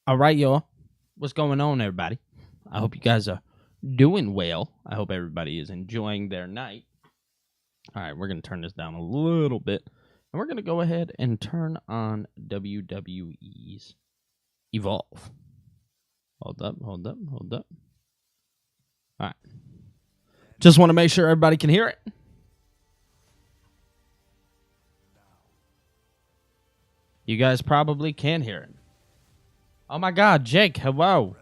All right, y'all. What's going on, everybody? I hope you guys are doing well. I hope everybody is enjoying their night. All right, we're going to turn this down a little bit. And we're going to go ahead and turn on WWE's Evolve. Hold up. All right. Just want to make sure everybody can hear it. You guys probably can hear it. Oh my God, Jake, hello.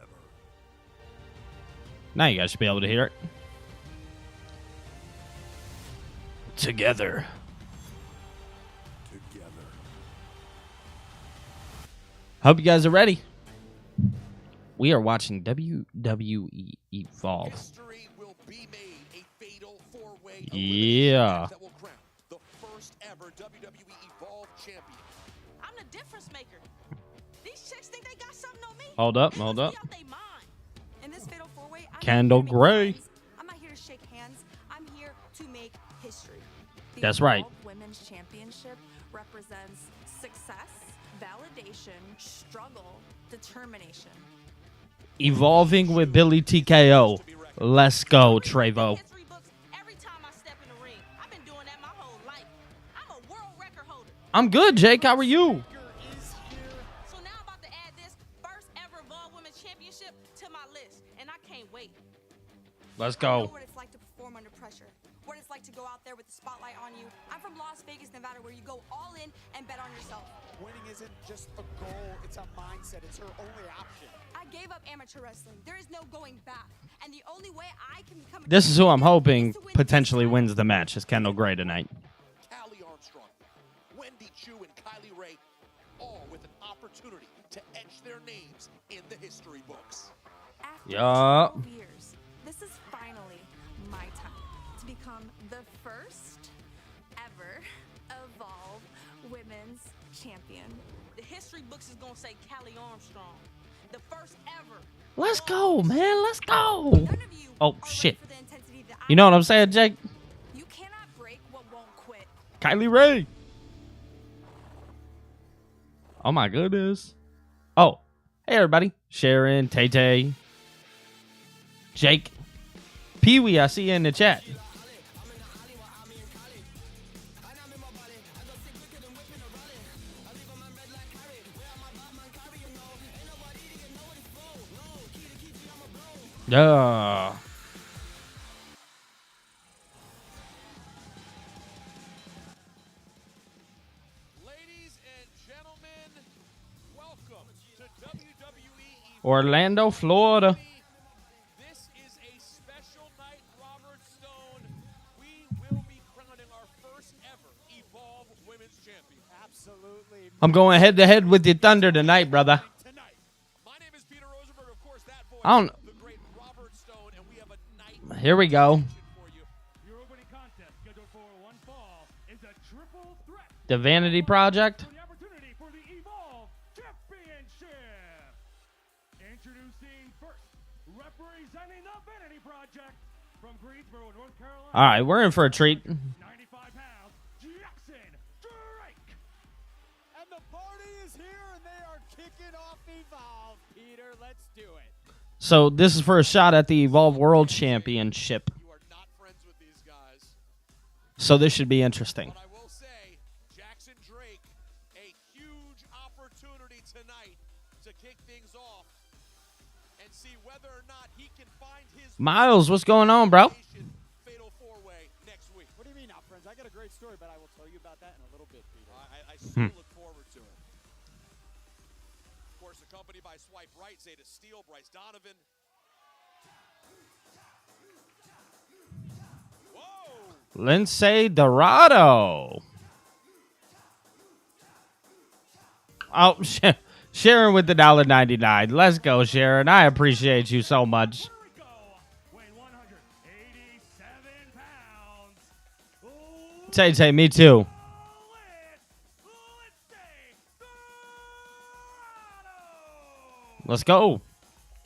Now you guys should be able to hear it. Together. Hope you guys are ready. We are watching WWE Evolve. History will be made, a fatal four-way Yeah. that will crown the first ever WWE Evolve champion. I'm the difference maker. These chicks think they got something on me. Hold up. They must be out they mind. In this fatal four-way, I'm Kendall not here to make Gray. friends. I'm not here to shake hands. I'm here to make history. The That's right. Evolve Women's Championship represents success, validation, struggle, determination. Evolving with Billy TKO. Let's go, Trevo. History books every time I step in the ring. I've been doing that my whole life. I'm a world record holder. I'm good, Jake. How are you? So now I'm about to add this first ever Evolve Women's Championship to my list, and I can't wait. Let's I know go. what it's like to perform under pressure. What it's like to go out there with the spotlight on you. I'm from Las Vegas, Nevada, where you go all in and bet on yourself. Winning isn't just a goal, it's a mindset. It's her only option. I gave up amateur wrestling. There is no going back. And the only way I can become a This is who I'm hoping is to win potentially this wins the match. Is Kendall Gray tonight. Callie Armstrong, Wendy Chu, and Kylie Ray, all with an opportunity to etch their names in the history books. After Yeah. 12 years, this is finally my time to become the first ever Evolve Women's Champion. The history books is gonna say Callie Armstrong, the first ever. Let's go, man. Let's go. None of you Oh, are ready shit. for the intensity that You know what I I'm saying, Jake? You cannot break what won't quit. Kylie Ray. Oh, my goodness. Oh, hey, everybody. Sharon, Tay-Tay, Jake, Pee-wee, I see you in the chat. Yeah. Ladies and gentlemen, welcome to WWE Orlando, Florida. This is a special night, Robert Stone. We will be crowning our first ever Evolve Women's Champion. Absolutely. I'm going head-to-head with the Thunder tonight, brother. Tonight, my name is Peter Rosenberg, of course, that voice, I don't- the great Robert Stone, and we have a night Here we go. for you. Your opening contest scheduled for one fall is a triple threat The Vanity Project. for the opportunity for the Evolve Championship. Introducing first, representing the Vanity Project from Greensboro, North Carolina. All right, we're in for a treat. 95 pounds, Jackson Drake. And the party is here and they are kicking off Evolve. Peter, let's do it. So this is for a shot at the Evolve World Championship. You are not friends with these guys. So this should be interesting. But I will say, Jackson Drake, a huge opportunity tonight to kick things off and see whether or not he can find his Miles, what's going on, bro? fatal four-way next week. What do you mean, not friends? I got a great story, but I will tell you about that in a little bit, Peter. I still look forward to it. Of course, accompanied by Swipe Right, Zeta Steele, Bryce Donovan. Whoa! Lindsay Dorado. Oh, Sharon with the $1.99. Let's go, Sharon. I appreciate you so much. Here we go. Weighing 187 pounds. Tay-Tay, me too. Let's go.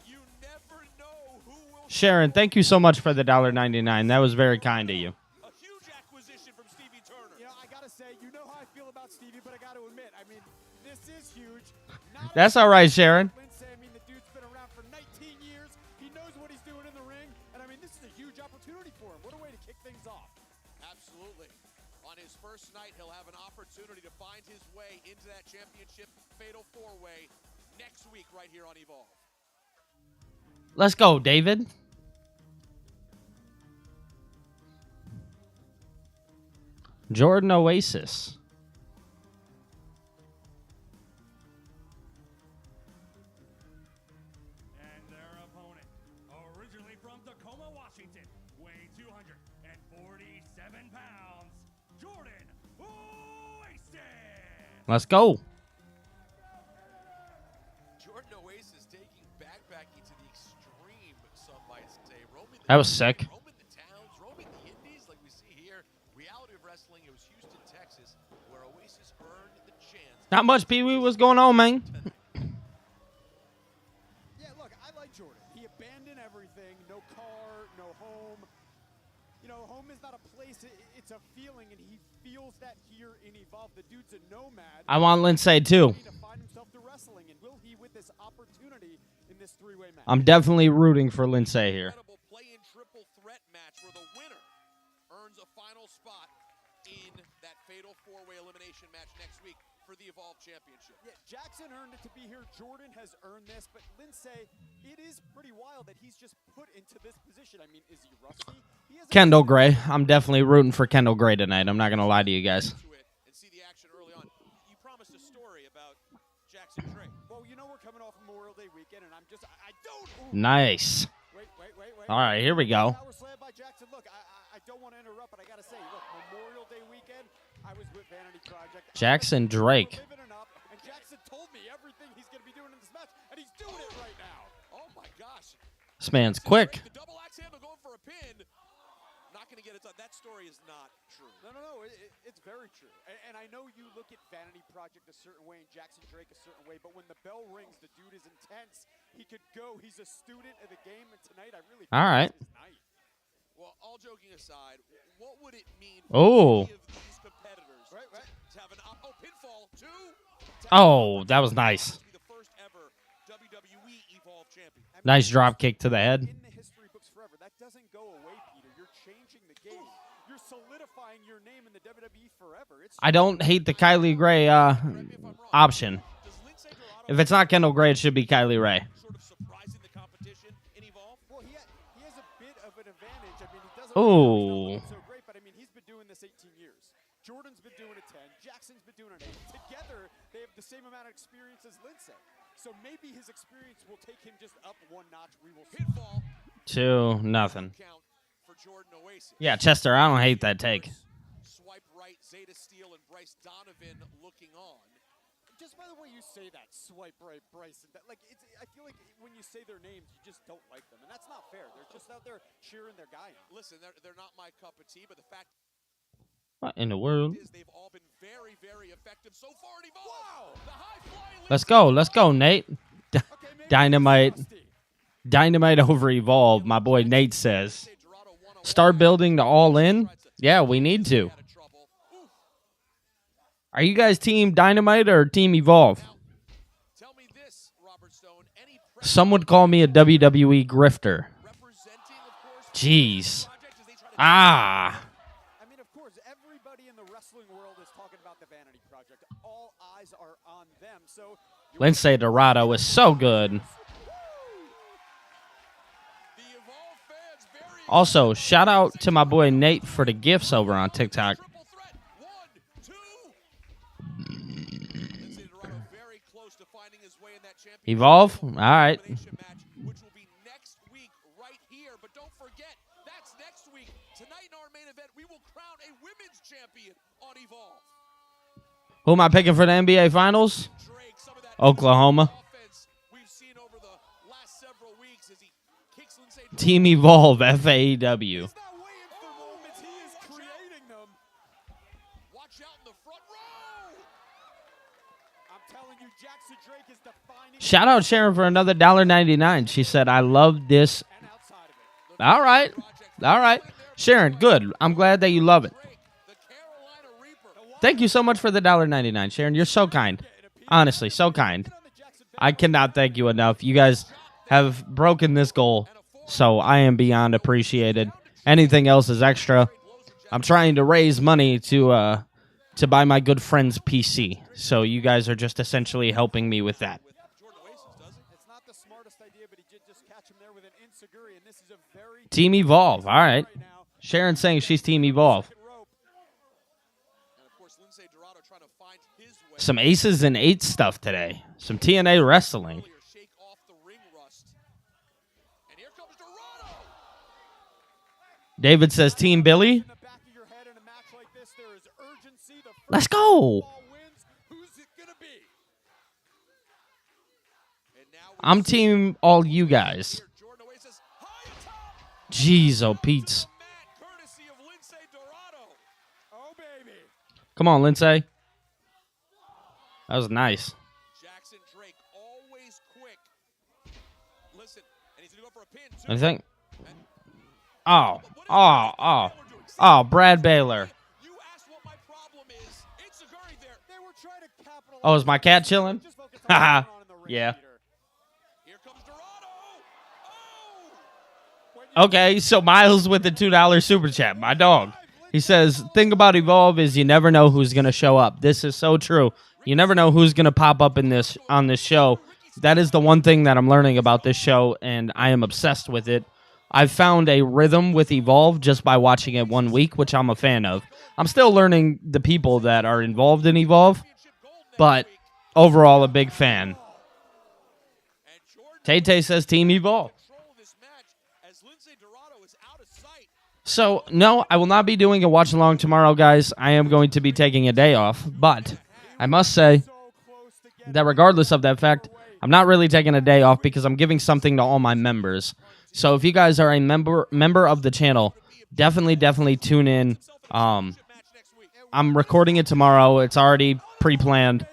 You never know who will Sharon, thank you so much for the $1.99. That was very kind of you. a huge acquisition from Stevie Turner. You know, I got to say, you know how I feel about Stevie, but I got to admit, I mean, this is huge. Not That's all right, Sharon. Lindsay, opportunity for him. What a way to kick things off. Absolutely. On his first night, he'll have an opportunity to find his way into that championship fatal four-way next week right here on Evolve. Let's go, David. Jordan Oasis. And their opponent, originally from Tacoma, Washington, weighing 247 pounds, Jordan Oasis. Let's go. Jordan Oasis taking backpacking to the extreme, some might say. Roaming the That was sick. roaming the towns, roaming the indies, like we see here. Reality of Wrestling, it was Houston, Texas, where Oasis earned the chance. Not much, Pee Wee. What's going on, man? Yeah, look, I like Jordan. He abandoned everything. No car, no home. You know, home is not a place. It's a feeling, and he feels that here in Evolve. The dude's a nomad. I want Lindsay too. To find himself to wrestling, and will he with this opportunity in this three-way match? I'm definitely rooting for Lindsay here. Incredible play-in triple threat match where the winner earns a final spot in that fatal four-way elimination match next week for the Evolve Championship. Yeah, Jackson earned it to be here. Jordan has earned this, but Lindsay, it is pretty wild that he's just put into this position. I mean, is he rusty? He has a- Kendall Gray. I'm definitely rooting for Kendall Gray tonight. I'm not going to lie to you guys. To it and see the action early on. You promised a story about Jackson Drake. Well, you know we're coming off Memorial Day weekend, and I'm just, I don't. Ooh, Nice. wait. All right, here we go. Power slam by Jackson. Look, I don't want to interrupt, but I gotta say, look, Memorial Day weekend, I was with Vanity Project. Jackson Drake. We're living it up, and Jackson told me everything he's gonna be doing in this match, and he's doing it right now. Oh my gosh. This man's quick. The double axe handle going for a pin. Not going to get it done. That story is not true. No, it's very true. And I know you look at Vanity Project a certain way and Jackson Drake a certain way, but when the bell rings, the dude is intense. He could go. He's a student of the game, and tonight I really think All right. it's his night. Well, all joking aside, what would it mean for Oh. any of these competitors Right. to have an pinfall to Oh, that was nice. be the first ever WWE Evolve champion? I mean, Nice drop kick to the head. in the history books forever. That doesn't go away, Peter. You're changing the game. You're solidifying your name in the WWE forever. It's I don't hate the Kylie Gray option. Does Lindsay Dorado If it's not Kendall Gray, it should be Kylie Ray. sort of surprising the competition in Evolve? well, he has a bit of an advantage. I mean, he doesn't Ooh. look so great, but I mean, he's been doing this 18 years. Jordan's been doing it 10. Jackson's been doing it 8. Together, they have the same amount of experience as Lindsay. So maybe his experience will take him just up one notch. We will see. Pinfall 2-0. count for Jordan Oasis. Yeah, Chester, I don't hate that take. Swipe right, Zeta Steel and Bryce Donovan looking on. Just by the way you say that, swipe right, Bryson. Like I feel like when you say their names, you just don't like them, and that's not fair. They're just out there cheering their guy on. Listen, they're not my cup of tea, but the fact What in the world? is they've all been very, very effective so far in Evolve. Wow! The high flying Let's go, Nate. Okay, maybe Dynamite. he's rusty. Dynamite over Evolve, my boy Nate says. Start building to all in? Yeah, we need to. Are you guys team Dynamite or team Evolve? Tell me this, Robert Stone. Any Some would call me a WWE grifter. representing, of course, Jeez. project as they try to Ah. I mean, of course, everybody in the wrestling world is talking about the Vanity Project. All eyes are on them. So Lindsay Dorado is so good. the Evolve fans very Also, shout out to my boy Nate for the gifts over on TikTok. triple threat. 1, 2. Lindsay Dorado very close to finding his way in that championship Evolve? All right. elimination match, which will be next week right here. But don't forget, that's next week. Tonight in our main event, we will crown a women's champion on Evolve. Who am I picking for the NBA Finals? Drake, some of that Oklahoma. offense we've seen over the last several weeks as he kicks Lindsay Team Evolve, FAEW. he's not waiting for moments. He is creating them. Watch out in the front row. I'm telling you, Jackson Drake is defining Shout out Sharon for another $1.99. She said, I love this. and outside of it. All right. All right. Sharon, good. I'm glad that you love it. Drake, the Carolina Reaper. Thank you so much for the $1.99, Sharon. You're so kind. Honestly, so kind. I cannot thank you enough. You guys have broken this goal, so I am beyond appreciated. Anything else is extra. I'm trying to raise money to buy my good friend's PC. So you guys are just essentially helping me with that. It's not the smartest idea, but he did just catch him there with an insecurity, and this is a very Team Evolve. All right. right now. Sharon's saying she's Team Evolve. Rope. And of course, Lince Dorado trying to find his way. Some Aces and 8 stuff today. Some TNA wrestling. Earlier, shake off the ring rust. And here comes Dorado. David says Team Billy. In the back of your head in a match like this, there is urgency. The first Let's go. ball wins. Who's it gonna be? And now I'm Team all you guys. here, Jordan Oasis high atop Jeez, oh Pete's. the mat, courtesy of Lince Dorado. Oh baby. Come on, Lindsay. That was nice. Jackson Drake always quick. Listen, and he's gonna go for a pin too. I think. Oh, Brad Baylor. You asked what my problem is. It's Insecurity there. They were trying to capitalize. Oh, is my cat chilling? Just focus on Haha. what's going on in the ring Yeah. leader. Here comes Dorado. Oh! Okay, so Miles with the $2 super chat, my dog. He says, thing about Evolve is you never know who's going to show up. This is so true. You never know who's going to pop up on this show. That is the one thing that I'm learning about this show, and I am obsessed with it. I've found a rhythm with Evolve just by watching it 1 week, which I'm a fan of. I'm still learning the people that are involved in Evolve, but overall a big fan. And Jordan Tay-Tay says Team Evolve. control this match as Lince Dorado is out of sight. So, no, I will not be doing a watch-along tomorrow, guys. I am going to be taking a day off, but I must say So close to getting that regardless of that fact, I'm not really taking a day off because I'm giving something to all my members. So if you guys are a member of the channel, definitely tune in. Match next week. I'm recording it tomorrow. It's already pre-planned.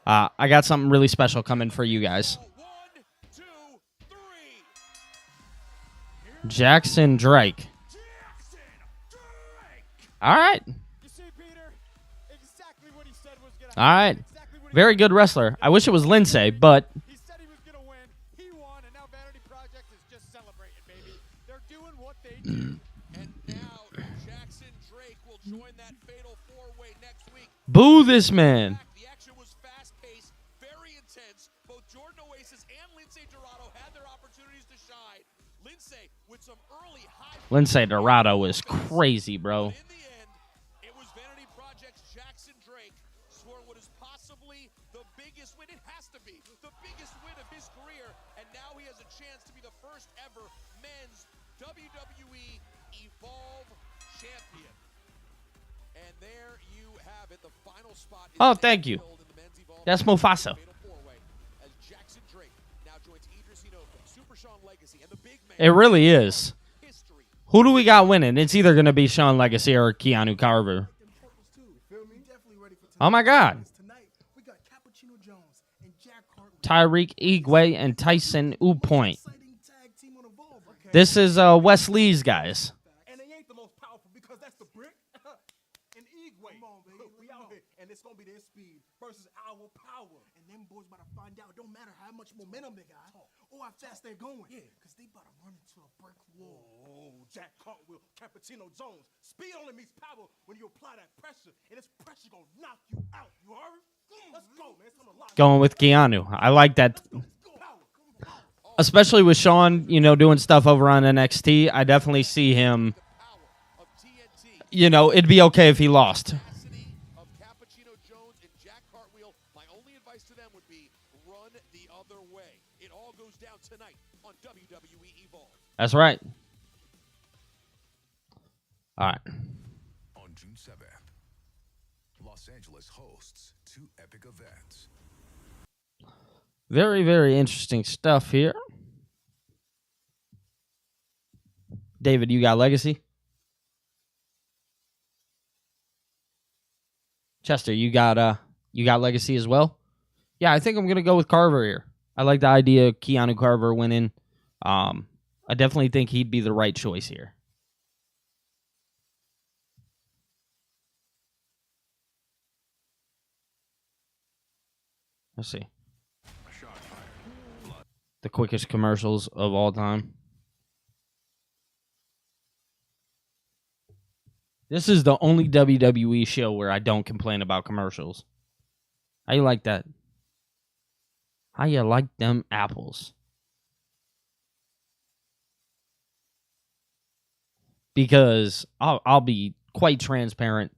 I got something really special coming for you guys. 1, 2, 3. Jackson Drake. All right. You see, Peter, exactly what he said was gonna All right. happen, exactly what he Very good wrestler. I wish it was Lindsay, but He said he was gonna win. He won, and now Vanity Project is just celebrating, baby. They're doing what they do. And now Jackson Drake will join that fatal four-way next week. boo this man. The action was fast-paced, very intense. Both Jordan Oasis and Lince Dorado had their opportunities to shine. Lince with some early high. Lindsay Dorado is crazy, bro. In the end, it was Vanity Project's Jackson Drake scoring what is possibly the biggest win. It has to be the biggest win of his career, and now he has a chance to be the first ever men's WWE Evolve champion. And there you have it. The final spot is Oh, thank you. filled in the men's Evolve That's Mufasa. Fatal four-way as Jackson Drake now joins Idris Inoka, Super Sean Legacy, and the big man. It really is. History. Who do we got winning? It's either going to be Sean Legacy or Keanu Carver. Oh, my God. Tonight, we got Cappuccino Jones and Jack Cartwheel. Tyreek Igwe and Tyson Upoint. Exciting tag team on Evolve. Okay. This is Wes Lee's guys. And they ain't the most powerful because that's the brick and Igwe. Come on, baby. We out here, and it's gonna be their speed versus our power. And them boys about to find out. Don't matter how much momentum they got or how fast they're going. Yeah, because they about to run into a brick wall. Oh, Jack Cartwheel, Cappuccino Jones. Speed only meets power when you apply that pressure, and this pressure gonna knock you out. You heard? Let's go, man. It's time to lock. Going with Keanu. I like that. Power. Come on. Especially with Sean, doing stuff over on NXT. I definitely see him, Power of TNT. it'd be okay if he lost. Tenacity of Cappuccino Jones and Jack Cartwheel. My only advice to them would be run the other way. It all goes down tonight on WWE Evolve. That's right. All right. On June 7th, Los Angeles hosts 2 epic events. Very, very interesting stuff here. David, you got Legacy? Chester, you got Legacy as well? Yeah, I think I'm gonna go with Carver here. I like the idea of Keanu Carver winning. I definitely think he'd be the right choice here. Let's see. The quickest commercials of all time. This is the only WWE show where I don't complain about commercials. How you like that? How you like them apples? Because I'll be quite transparent.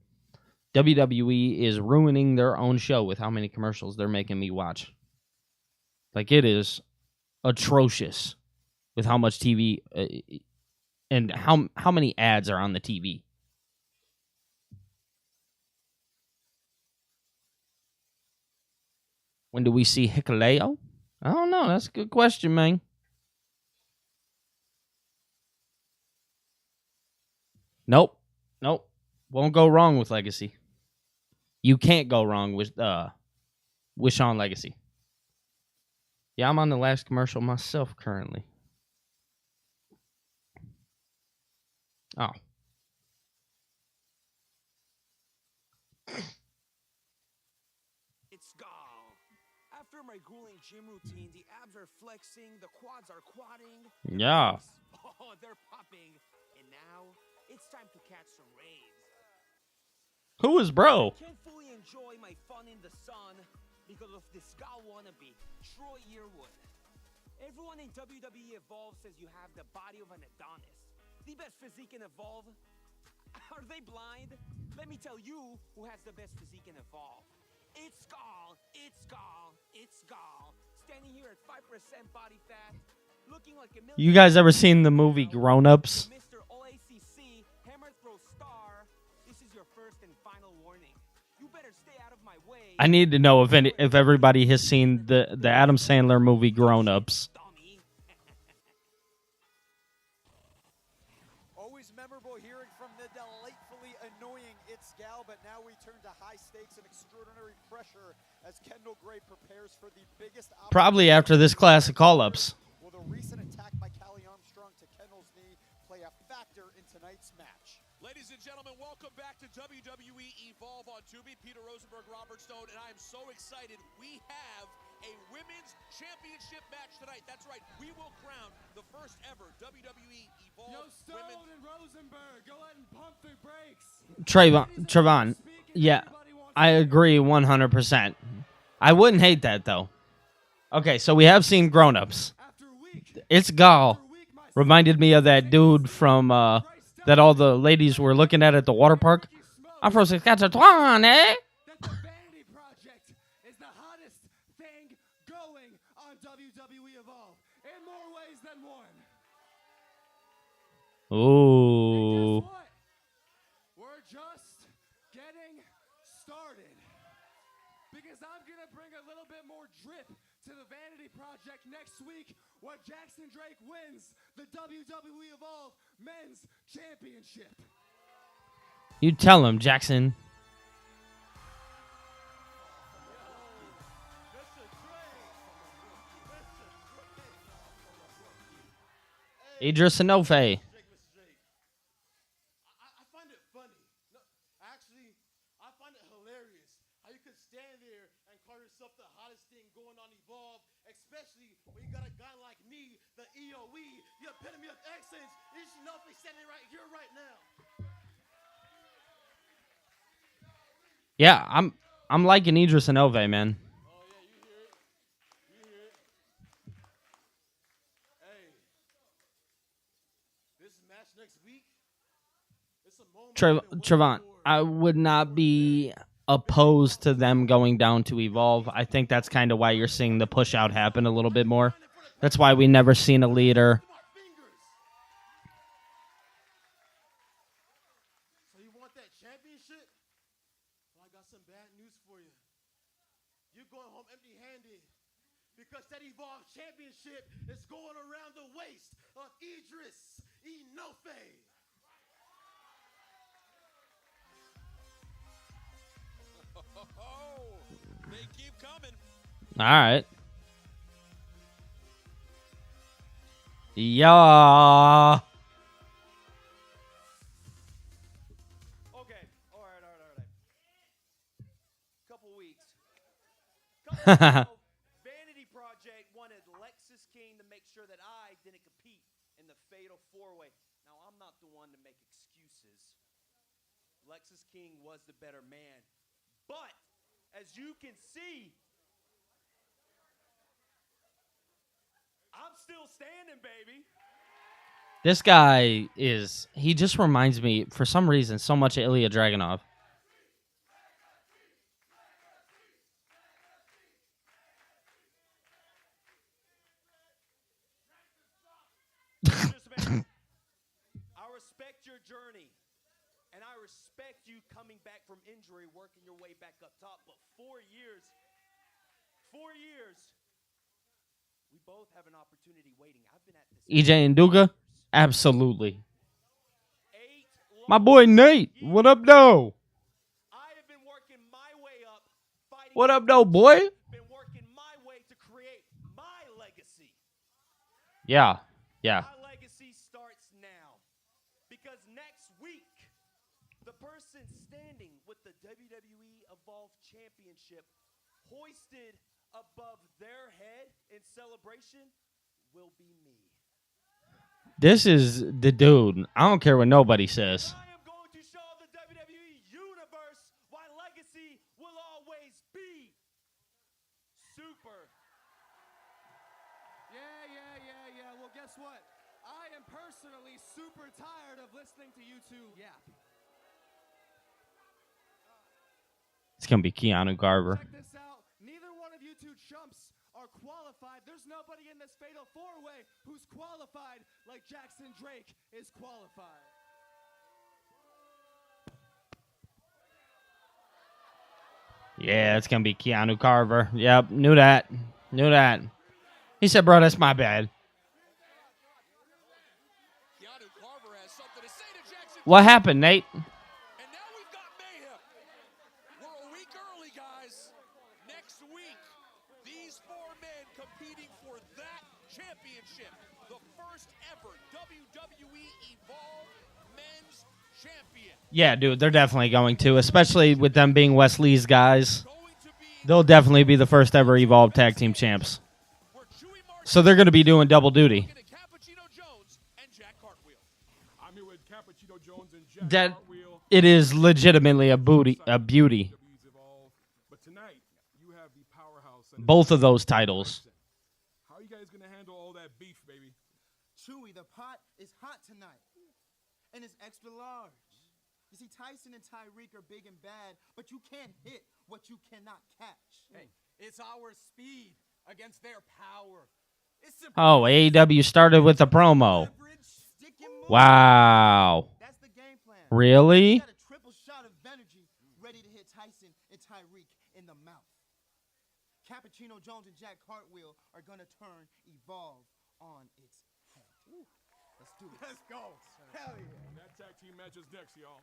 WWE is ruining their own show with how many commercials they're making me watch. Like, it is atrocious with how much TV and how many ads are on the TV. When do we see Hikuleo? I don't know. That's a good question, man. Nope. Won't go wrong with Legacy. You can't go wrong with Shawn Legacy. Yeah, I'm on the last commercial myself currently. Oh. It's gone. After my grueling gym routine, the abs are flexing, the quads are quadding. Yeah. Oh, they're popping. And now, it's time to catch some rays. Who is bro? Can't fully enjoy my fun in the sun because of this gal wannabe, Troy Yearwood. Everyone in WWE Evolve says you have the body of an Adonis. The best physique in Evolve. Are they blind? Let me tell you who has the best physique in Evolve. It's Gall. Standing here at 5% body fat, looking like a million. You guys ever seen the movie Grown Ups? Mr. OACC, Hammer Throw Star. This is your first and final warning. You better stay out of my way. I need to know if everybody has seen the Adam Sandler movie Grown Ups. Always memorable hearing from the delightfully annoying It's Gal, but now we turn to high stakes and extraordinary pressure as Kendall Gray prepares for the biggest. Probably after this classic call-ups. Will the recent attack by Callie Armstrong to Kendall's knee play a factor in tonight's match? Ladies and gentlemen, welcome back to WWE Evolve on Tubi. Peter Rosenberg, Robert Stone, and I am so excited. We have a women's championship match tonight. That's right. We will crown the first ever WWE Evolve Stone and Rosenberg, go ahead and pump the brakes. Trevon, yeah, I agree 100%. I wouldn't hate that, though. Okay, so we have seen Grown Ups. It's Gall. Reminded me of that dude from that all the ladies were looking at the water park. Afro Saskatchewan, eh? The Vanity Project is the hottest thing going on WWE Evolve in more ways than one. Ooh. Guess what? We're just getting started. Because I'm going to bring a little bit more drip to the Vanity Project next week when Jackson Drake wins the WWE Evolve Men's Championship. You tell him, Jackson. Idris Enofe. I find it funny. No, actually, I find it hilarious how you could stand there and call yourself the hottest thing going on Evolve, especially when you got a guy like me, the EOE, the epitome of excellence. It's Enofe standing right here, right now. Yeah, I'm liking Idris Enofe, man. Oh yeah, you hear it. You hear it. Hey, this match next week. It's a moment. Trevon, I would not be opposed to them going down to Evolve. I think that's kind of why you're seeing the push out happen a little bit more. That's why we never seen a leader. So you want that championship? Well, I got some bad news for you. You're going home empty-handed because that Evolve championship is going around the waist of Idris Enofe. Oh, they keep coming. All right. Yeah. Okay, all right. Couple weeks. Vanity Project wanted Lexis King to make sure that I didn't compete in the Fatal 4-Way. Now, I'm not the one to make excuses. Lexus King was the better man. But, as you can see, I'm still standing, baby. This guy he just reminds me, for some reason, so much of Ilya Dragunov. I respect your journey, and I respect you coming back from injury, working your way back up top. But 4 years, we both have an opportunity waiting. I've been at this EJ Nduga? Absolutely. 8 My boy Nate, what up, though? I have been working my way up, fighting. What up, though, boy? Been working my way to create my legacy. Yeah. My legacy starts now. Because next week, the person standing with the WWE Evolve Championship hoisted above their head in celebration will be me. This is the dude. I don't care what nobody says. I am going to show the WWE Universe why legacy will always be super. Yeah. Well, guess what? I am personally super tired of listening to you two yap. It's going to be Keanu Garber. Check this out. Neither one of you two chumps are qualified. There's nobody in this fatal four-way who's qualified like Jackson Drake is qualified. Yeah, it's going to be Keanu Carver. Yep, knew that. He said, bro, that's my bad. Keanu Carver has something to say to Jackson. What happened, Nate? And now we've got mayhem. We're a week early, guys. Next week, these 4 men competing for that championship. The first ever WWE Evolve Men's Champion. Yeah, dude, they're definitely going to, especially with them being Wesley's guys. They'll definitely be the first ever Evolve Tag Team Champs. So they're going to be doing double duty. Cappuccino Jones and Jack Cartwheel. I'm here with Cappuccino Jones and Jack That Cartwheel. it is legitimately a beauty. But tonight, you have the powerhouse. Both of those titles. How are you guys going to handle all that beef, baby? Chewy, the pot is hot tonight. And it's extra large. You see, Tyson and Tyreek are big and bad, but you can't hit what you cannot catch. Hey, it's our speed against their power. It's Oh, AEW started with a promo. Wow. That's the game plan. Really? You got a triple shot of energy ready to hit Tyson and Tyreek in the mouth. Cappuccino Jones and Jack Cartwheel are going to turn Evolve on its head. Ooh, let's do it. Let's go. Hell yeah. That tag team match is next, y'all.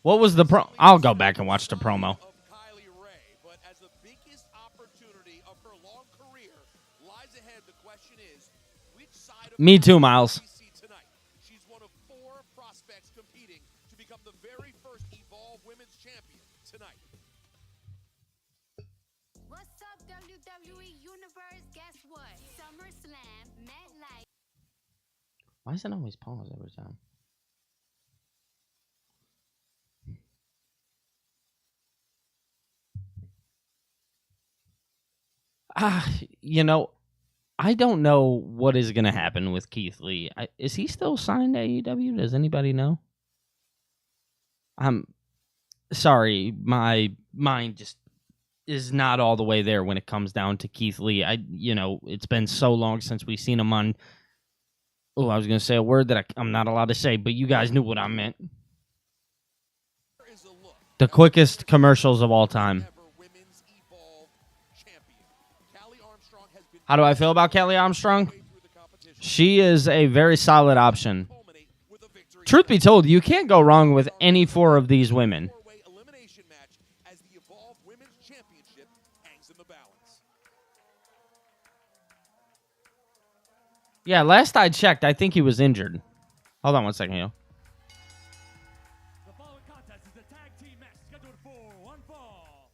What was the pro? I'll go back and watch the promo. Of Kylie Ray, but as the biggest opportunity of her long career lies ahead, the question is, which side of Me too, Miles. we see tonight? She's one of 4 prospects competing to become the very first Evolve Women's Champion tonight. What's up, WWE Universe? Guess what? SummerSlam, MetLife. Why is it always pause every time? You know, I don't know what is going to happen with Keith Lee. Is he still signed to AEW? Does anybody know? I'm sorry, my mind just is not all the way there when it comes down to Keith Lee. It's been so long since we've seen him on. Oh, I was going to say a word that I'm not allowed to say, but you guys knew what I meant. The quickest commercials of all time. How do I feel about Kelly Armstrong? She is a very solid option. Truth be told, you can't go wrong with any 4 of these women. Elimination match as the Evolve Women's Championship hangs in the balance. Yeah, last I checked, I think he was injured. Hold on one second, yo. The following contest is a tag team match scheduled for one fall.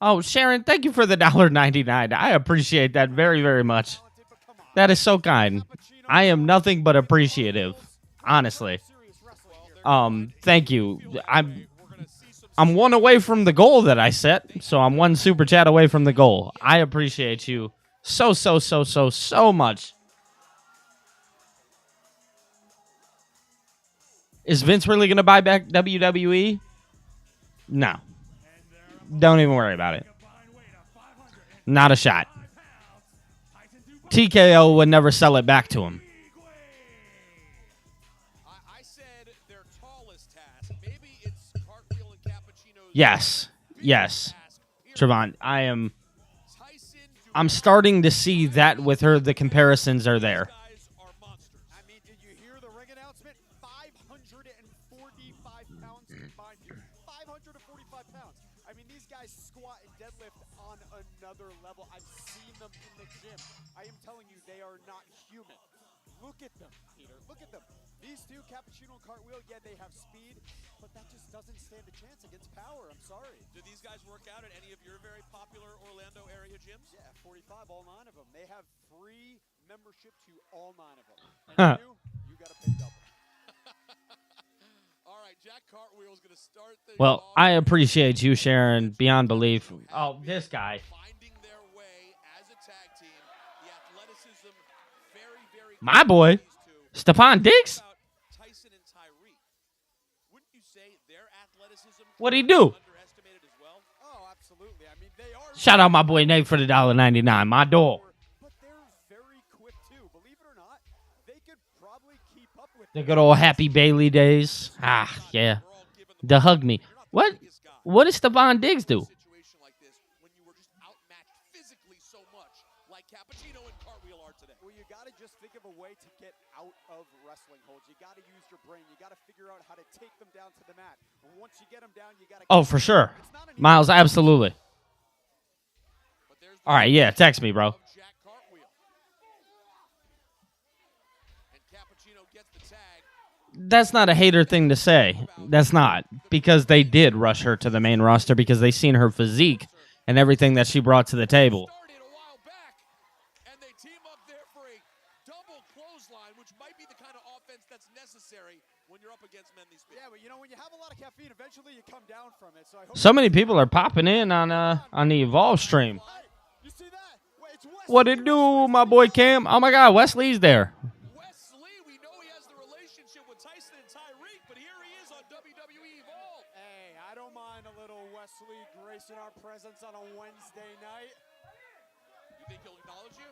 Oh, Sharon, thank you for the $1.99. I appreciate that very, very much. That is so kind. I am nothing but appreciative, honestly. Thank you. I'm one away from the goal that I set, so I'm one super chat away from the goal. I appreciate you so much. Is Vince really going to buy back WWE? No. Don't even worry about it. Not a shot. TKO would never sell it back to him. I said their tallest task. Maybe it's Cartwheel and Cappuccino's. Yes. Trevon, I'm starting to see that with her. The comparisons are there. I mean, did you hear the ring announcement? 545 pounds combined here. 545 pounds. I mean, these guys squat and deadlift on another level. I've seen them in the gym. I am telling you, they are not human. Look at them, Peter. Look at them. These two, Cappuccino and Cartwheel, yeah, they have speed, but that just doesn't stand a chance against power. I'm sorry. Do these guys work out at any of your very popular Orlando area gyms? Yeah, 45, all 9 of them. They have free membership to all 9 of them. And you got to pay double. All right, Jack Cartwheel's going to start things Well, off. I appreciate you, Sharon, beyond belief. Oh, this guy. Finding their way as a tag team. The athleticism, very My boy, Stephon Diggs? Tyson and Tyreek. Wouldn't you say their athleticism What'd he do? underestimated as well? Oh, absolutely. I mean, they are. Shout out my boy Nate for the $1.99. My dog. But they're very quick too. Believe it or not, they could probably keep up with The good old Happy Bailey days. Ah, yeah. The hug me. What does Stephon Diggs do? Situation like this when you were just outmatched physically so much, like Cappuccino and Cartwheel are today. Well, you got to just think of a way to get out of wrestling holds. You got to use your brain. You got to figure out how to take them down to the mat. And once you get them down, you got to. Oh, for sure. Miles, absolutely. All right, yeah, text me, bro. Jack Cartwheel. And Cappuccino gets the tag. That's not a hater thing to say. That's not. Because they did rush her to the main roster because they seen her physique and everything that she brought to the table. Started a while back, and they team up there for a double clothesline, which might be the kind of offense that's necessary when you're up against men these big. Yeah, but you know when you have a lot of caffeine, eventually you come down from it. So I hope. So many people are popping in on the Evolve stream. You see that? Wait, it's Wesley. What it do, my boy Cam? Oh my God, Wesley's there. Wesley, we know he has the relationship with Tyson and Tyreek, but here he is on WWE Evolve. Hey, I don't mind a little Wesley gracing our presence on a Wednesday night. You think he'll acknowledge you?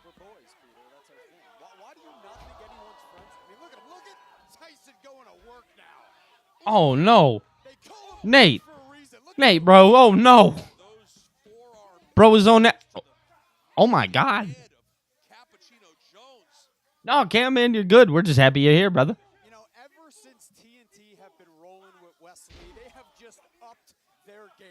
We're boys, Peter. That's our thing. Why do you not think anyone's friends? I mean, look at him. Look at Tyson going to work now. Oh no. They call him Nate. for a reason. Look Nate, bro. Oh no. Those forearm Bro is on that. Oh my God. head of Cappuccino Jones. No, Cam, man, you're good. We're just happy you're here, brother. You know, ever since TNT have been rolling with Wesley, they have just upped their game.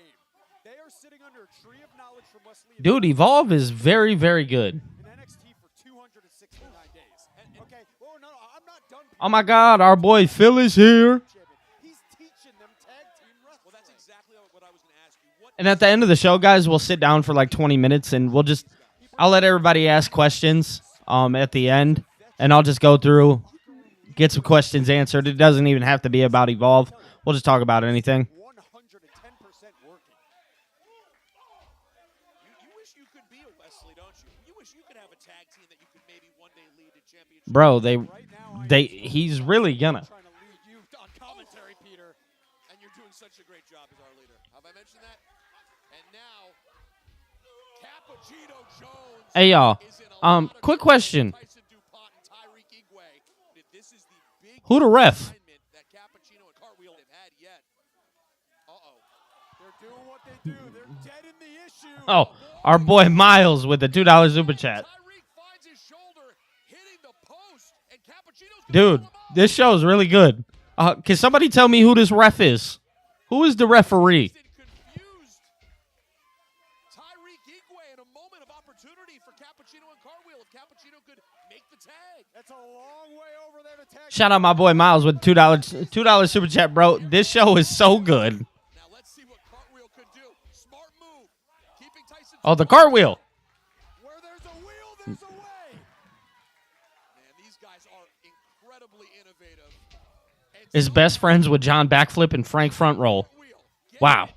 They are sitting under a tree of knowledge from Wesley. Dude, Evolve is very, very good. In NXT for 269 days. Okay, well, no, I'm not done. Oh my God, our boy Phil is here. He's teaching them tag team wrestling. Well, that's exactly what I was going to ask you. What And at the end of the show, guys, we'll sit down for like 20 minutes and I'll let everybody ask questions at the end. And I'll just go through, get some questions answered. It doesn't even have to be about Evolve. We'll just talk about anything. 110% working. you wish you could be a Wesley, don't you? You wish you could have a tag team that you could maybe one day lead to championship. Bro, he's really gonna. Trying to lead you on commentary, Peter. And you're doing such a great job as our leader. Have I mentioned that? And now, Cappuccino Jones. Hey, y'all. is in a lot of Quick trouble with question. Tyson DuPont and Tyreek Igwe. This is the big Who the ref? assignment that Cappuccino and Cartwheel have had yet. Uh-oh. They're doing what they do. They're dead in the issue. Oh, our boy Miles with the $2 super chat. Tyreek finds his shoulder hitting the post, and Cappuccino's gonna Dude, pull him up. this show is really good. Can somebody tell me who this ref is? Who is the referee? Confused. Tyreek Igwe in a moment of opportunity for Cappuccino and Cartwheel. If Cappuccino could make the tag. That's a long way over there to tag. Shout out my boy Miles with $2 super chat, bro. This show is so good. Now let's see what Cartwheel could do. Smart move. Keeping Tyson. Oh, the cartwheel. Where there's a wheel, there's a way. Man, these guys are incredibly innovative. And Is so best friends with John backflip and Frank front roll. Wow.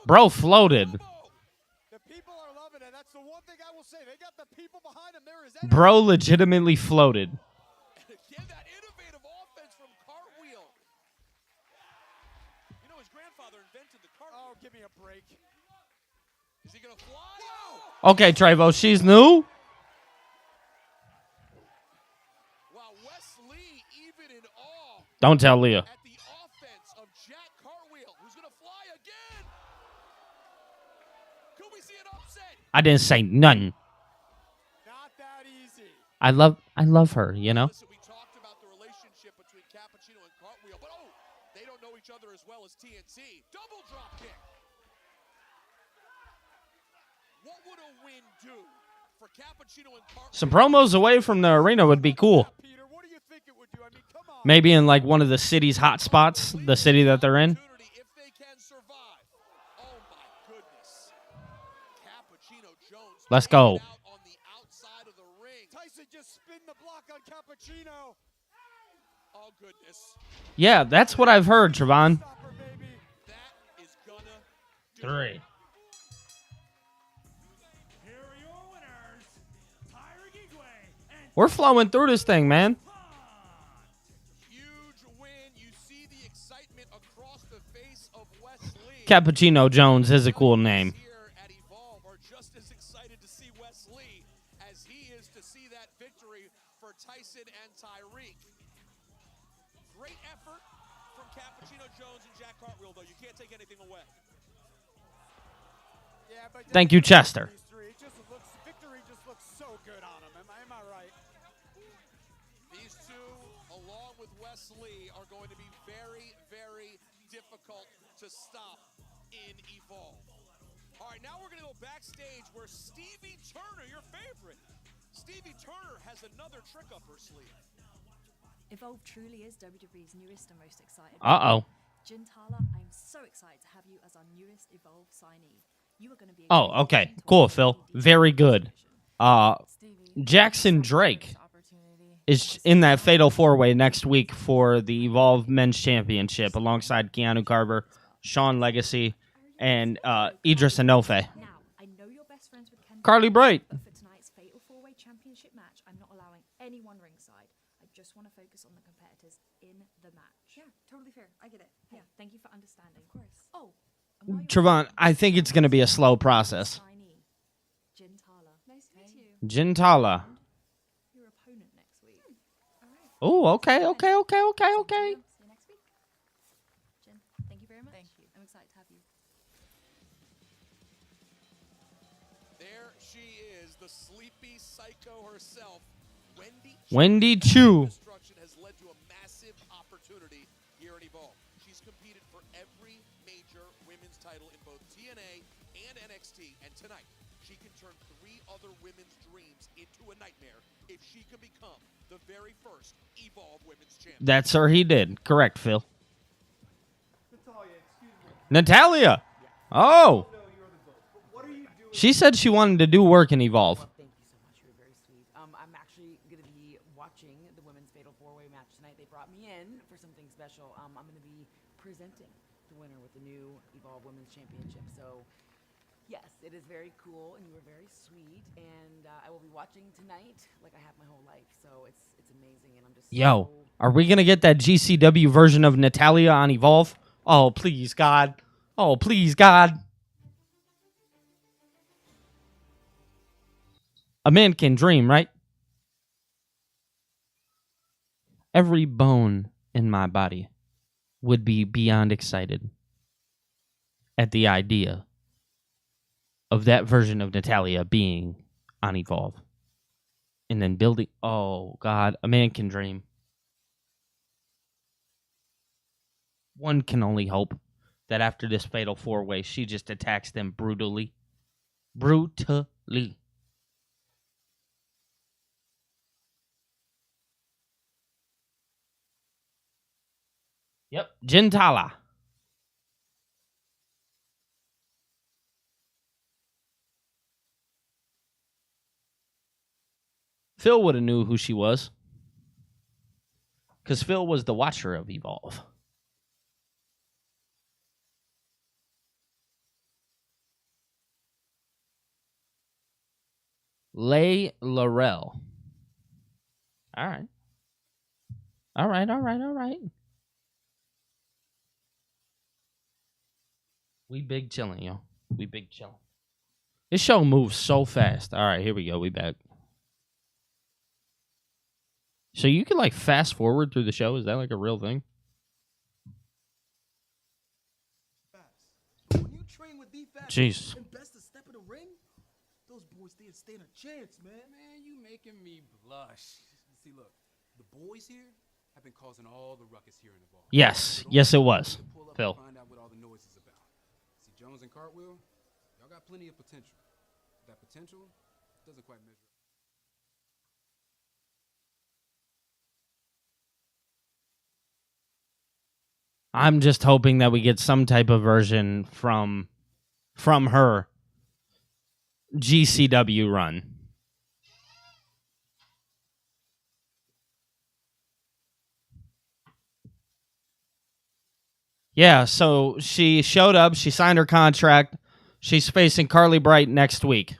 Bro floated. The people are loving it. That's the one thing I will say. They got the people behind them. There is Bro legitimately floated. again that innovative offense from Cartwheel. You know his grandfather invented the cartwheel. Oh, give me a break. Is he gonna fly? Okay, Trevo, she's new. Wow, Wes Lee even in awe Don't tell Leah. at the offense of Jack Cartwheel, who's gonna fly again. Could we see an upset? I didn't say nothing. Not that easy. I love her, you know? Listen, we talked about the relationship between Cappuccino and Cartwheel, but they don't know each other as well as TNT. Double drop kick. What would a win do for Cappuccino and Cartwheel? Some promos away from the arena would be cool. Peter, what do you think it would do? I mean, come on. Maybe in like one of the city's hot spots, the city that they're in. If they can survive. Oh my goodness. Cappuccino Jones. Let's go. out on the outside of the ring. Tyson just spin the block on Cappuccino. Oh goodness. Yeah, that's what I've heard, Trevon. Stopper, baby. That is gonna do 3. Here are your winners, Tyra Gigway and We're flowing through this thing, man. huge win. You see the excitement across the face of Wes Lee. Cappuccino Jones is a cool name. Here at Evolve are just as excited to see Wes Lee as he is to see that victory for Tyson and Tyreek. Great effort from Cappuccino Jones and Jack Cartwheel, though. You can't take anything away. Yeah, but Thank you, Chester. these three, victory just looks so good on them. Am I right? These two, along with Wes Lee, are going to be very, very difficult to stop in Evolve. All right, now we're going to go backstage where Stevie Turner, your favorite, Stevie Turner has another trick up her sleeve. Evolve truly is WWE's newest and most exciting. Uh-oh. Jin Tala, I'm so excited to have you as our newest Evolve signee. You are going to be a Oh, great okay. addition to Cool, our Phil. WWE Very good. Stevie, Jackson Drake is in that Fatal 4-Way next week for the Evolve Men's Championship alongside Keanu Carver, Sean Legacy, and Idris Enofe. Now, I know you're best friends with Ken Carly Bright. but for tonight's Fatal 4-Way Championship match, I'm not allowing anyone ringside. I just want to focus on the competitors in the match. Yeah, totally fair. I get it. Yeah, thank you for understanding. Of course. Oh, Trevon, I think it's going to be a slow process. signee, Jin Tala. Nice to meet you. Jintala. Your opponent next week. Oh, okay. See you next week. Jin, thank you very much. Thank you. I'm excited to have you. There she is, the sleepy psycho herself, Wendy. Wendy Chu. Destruction has led to a massive opportunity here at Evolve. She's competed for every major women's title in both TNA and NXT, and tonight she can turn 3 other women's dreams into a nightmare if she can become the very first Evolve Women's Champion. That's her. He did. Correct, Phil. Natalia. Oh. She said she wanted to do work in Evolve. Thank you so much. You were very sweet. I'm actually going to be watching the women's Fatal 4-Way match tonight. They brought me in for something special. I'm going to be presenting the winner with the new Evolve Women's Championship. So, yes, it is very cool, and you were very sweet. And I will be watching tonight like I have my whole life. So it's amazing, and I'm just Yo, so are we going to get that GCW version of Natalia on Evolve? Oh, please, God. Oh, please, God. A man can dream, right? Every bone in my body would be beyond excited at the idea of that version of Natalia being on Evolve. And then building... Oh, God. A man can dream. One can only hope that after this Fatal 4-Way, she just attacks them brutally. Brutally. Yep. Jintala. Phil would have knew who she was. Because Phil was the watcher of Evolve. Leigh Laurel. All right. All right. We big chilling, yo. We big chilling. This show moves so fast. All right, here we go. We back. So you can like fast forward through the show? Is that like a real thing? When you train with the fast Jeez. and best to step in the ring, those boys didn't stand a chance, man. Man, you making me blush. See, look, the boys here have been causing all the ruckus here in the ball. Yes, yes, it was. Phil. Find out what all the noise is about. See, Jones and Cartwheel, y'all got plenty of potential. That potential doesn't quite measure. I'm just hoping that we get some type of version from her GCW run. Yeah, so she showed up, she signed her contract. She's facing Carly Bright next week.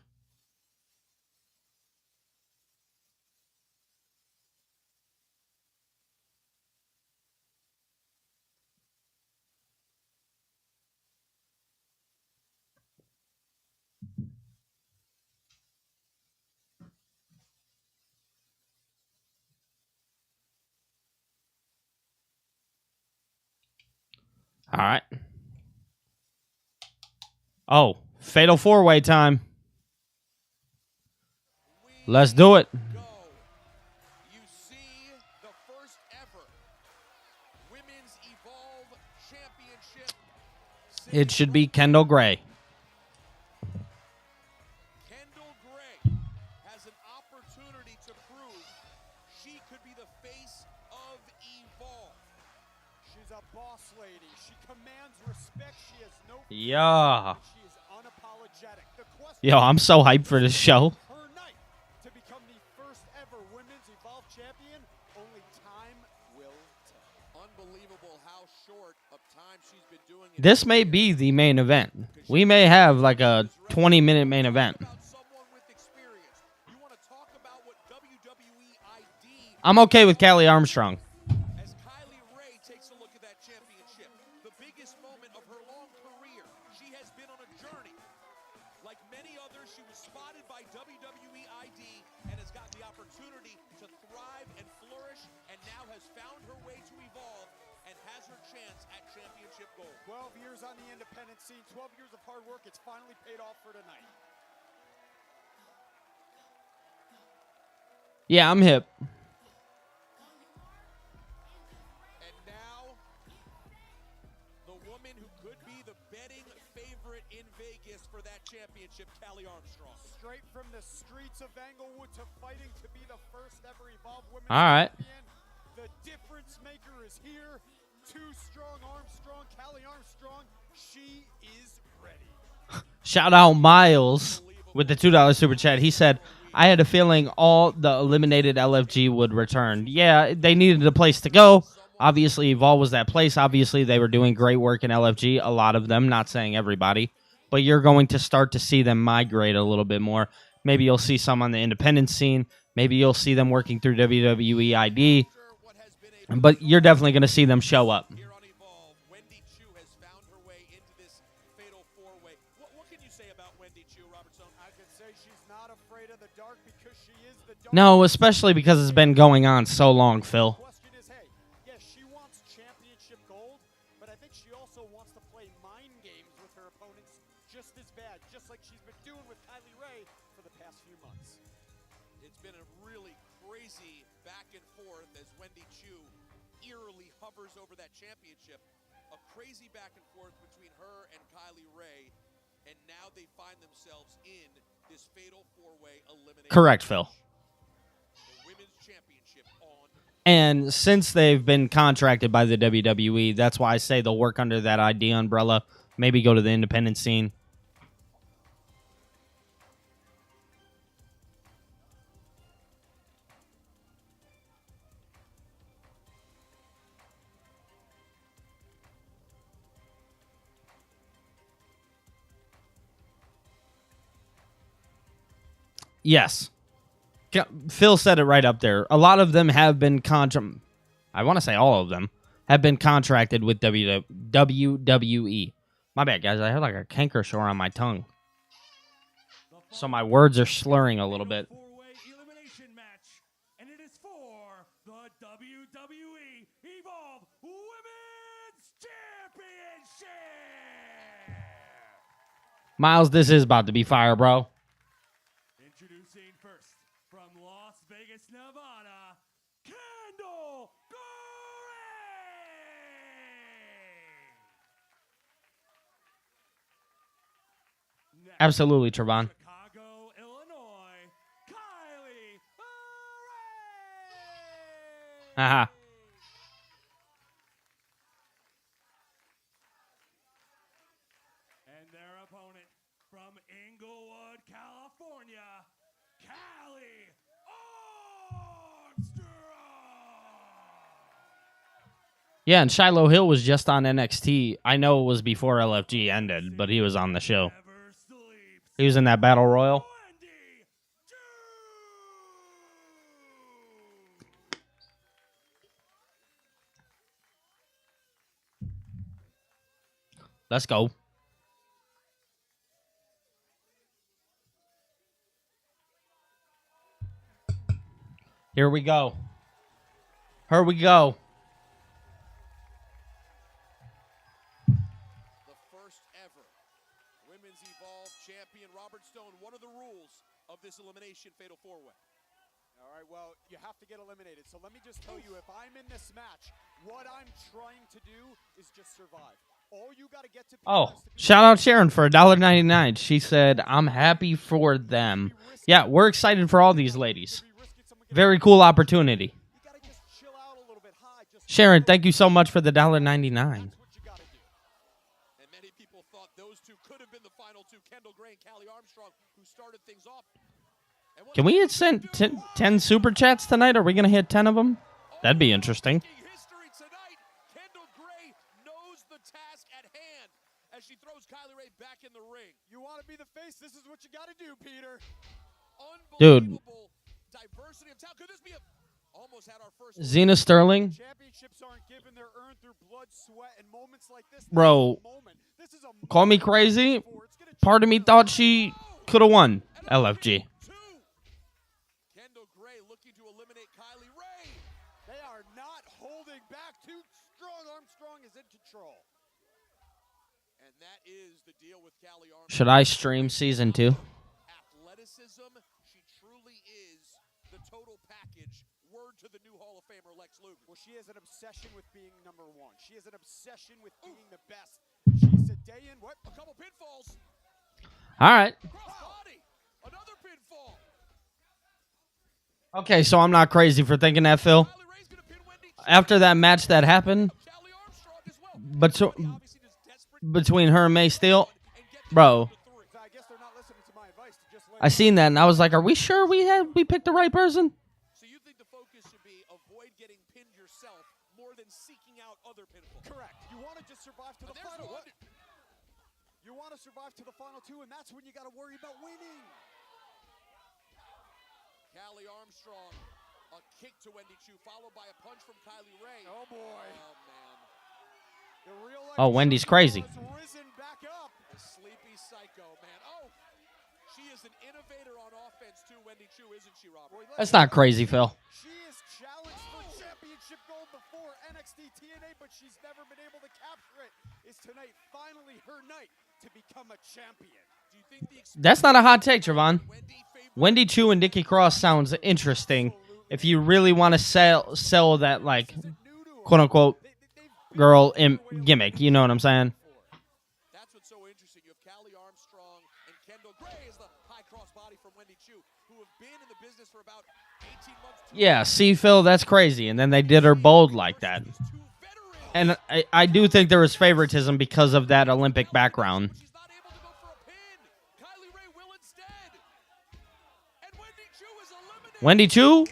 All right. Oh, fatal four-way time. Let's do it. You see the first ever Women's Evolve Championship. It should be Kendall Gray. Kendall Gray has an opportunity to prove she could be the face of Evolve. She's a boss lady. She commands respect. She has no Yeah. She is unapologetic. The question Yo, I'm so hyped for this show. her night to become the first ever Women's Evolve champion. Only time will tell. Unbelievable how short of time she's been doing it. This may be the main event. We may have like a 20-minute main event. I'm okay with Callie Armstrong. As Kylie Ray takes a look at that championship, the biggest moment of her long career, she has been on a journey. Like many others, she was spotted by WWE ID and has gotten the opportunity to thrive and flourish, and now has found her way to Evolve and has her chance at championship gold. 12 years on the independent scene, 12 years of hard work. It's finally paid off for tonight. Yeah, I'm hip. And now, the woman who could be the betting favorite in Vegas for that championship, Callie Armstrong. Straight from the streets of Englewood to fighting to be the first ever Evolve Women's All right. champion. The difference maker is here. Too strong Armstrong, Callie Armstrong. She is ready. Shout out Miles with the $2 super chat. He said, I had a feeling all the eliminated LFG would return. Yeah, they needed a place to go. Obviously, Evolve was that place. Obviously, they were doing great work in LFG. A lot of them, not saying everybody. But you're going to start to see them migrate a little bit more. Maybe you'll see some on the independent scene. Maybe you'll see them working through WWE ID. But you're definitely going to see them show up. Here on Evolve, Wendy Chu has found her way into this fatal four-way. What can you say about Wendy Chu, Robertson? I could say she's not afraid of the dark because she is the dark. No, especially because it's been going on so long, Phil. Question is, hey, yes, she wants championship gold, but I think she also wants to play mind games with her opponents just as bad, just like she's been doing with Kylie Ray for the past few months. It's been a really crazy back and forth as Wendy Chu eerily hovers over that championship. A crazy back and forth between her and Kylie Ray, and now they find themselves in this fatal four-way elimination. Correct, Phil. The Women's Championship on. And since they've been contracted by the WWE, that's why I say they'll work under that ID umbrella. Maybe go to the independent scene. Yes. Phil said it right up there. A lot of them have been I want to say all of them have been contracted with WWE. My bad, guys. I have like a canker sore on my tongue. So my words are slurring a little bit. Elimination match, and it is for the WWE Evolve Women's Championship. Miles, this is about to be fire, bro. Introducing first from Las Vegas, Nevada, Kendall Gray. Absolutely, Trevon. Chicago, Illinois, Kylie Haha. and their opponent from Inglewood, California, Callie Armstrong. Yeah, and Shiloh Hill was just on NXT. I know it was before LFG ended, but he was on the show. He was in that Battle Royal. Let's go. Here we go. Here we go. The first ever Women's Evolve champion, Robert Stone. One of the rules of this elimination fatal four-way. All right, well, you have to get eliminated. So let me just tell you, if I'm in this match, what I'm trying to do is just survive. All you got to get to. Oh, shout out Sharon for $1.99. She said, I'm happy for them. Yeah, we're excited for all these ladies. Very cool opportunity. Sharon, thank you so much for the $1.99. And many people thought those two could have been the final two, Kendall Gray and Callie Armstrong, who started things off. Can we hit 10 super chats tonight? Are we going to hit 10 of them? That'd be interesting. History tonight. Kendall Gray knows the task at hand as she throws Kylie Ray back in the ring. You want to be the face? This is what you got to do, Peter. Dude. Diversity of talent. Could this be a almost had our first Xena Sterling. Championships aren't given, they're earned through blood, sweat, and moments like this. Bro, call me crazy. Part of me thought she could have won LFG. Kendall Gray looking to eliminate Kylie Ray. They are not holding back. Too strong. Armstrong is in control. And that is the deal with Callie Armstrong. Should I stream season 2? Athleticism, she truly is the total package. Word to the new Hall of Famer Lex Luger. Well, she has an obsession with being number one. She has an obsession with being the best. She's a day in what? A couple pinfalls. All right. Crossbody. Another pinfall. Okay, so I'm not crazy for thinking that, Phil. After that match that happened, between her and May Steele, bro, I seen that and I was like, are we sure we picked the right person? So you think the focus should be avoid getting pinned yourself more than seeking out other pinfalls? Correct. You want to just survive to the final. What? You want to survive to the final two, and that's when you got to worry about winning. Callie Armstrong, a kick to Wendy Chu, followed by a punch from Kylie Ray. Oh boy. Oh man. The real Oh, Wendy's crazy. has risen back up. The sleepy psycho, man. Oh, she is an innovator on offense too, Wendy Chu, isn't she, Robert? That's not crazy, Phil. She is challenged for championship gold before NXT TNA, but she's never been able to capture it. Is tonight finally her night to become a champion? Do you think the That's not a hot take, Trevon. Wendy Chu and Nikki Cross sounds interesting if you really want to sell that, like, quote-unquote, girl gimmick. You know what I'm saying? That's what's so interesting. You have Callie Armstrong and Kendall Gray as the high crossbody from Wendy Chu, who have been in the business for about 18 months. Yeah, see, Phil, that's crazy. And then they did her bold like that. And I do think there was favoritism because of that Olympic background. Wendy Chu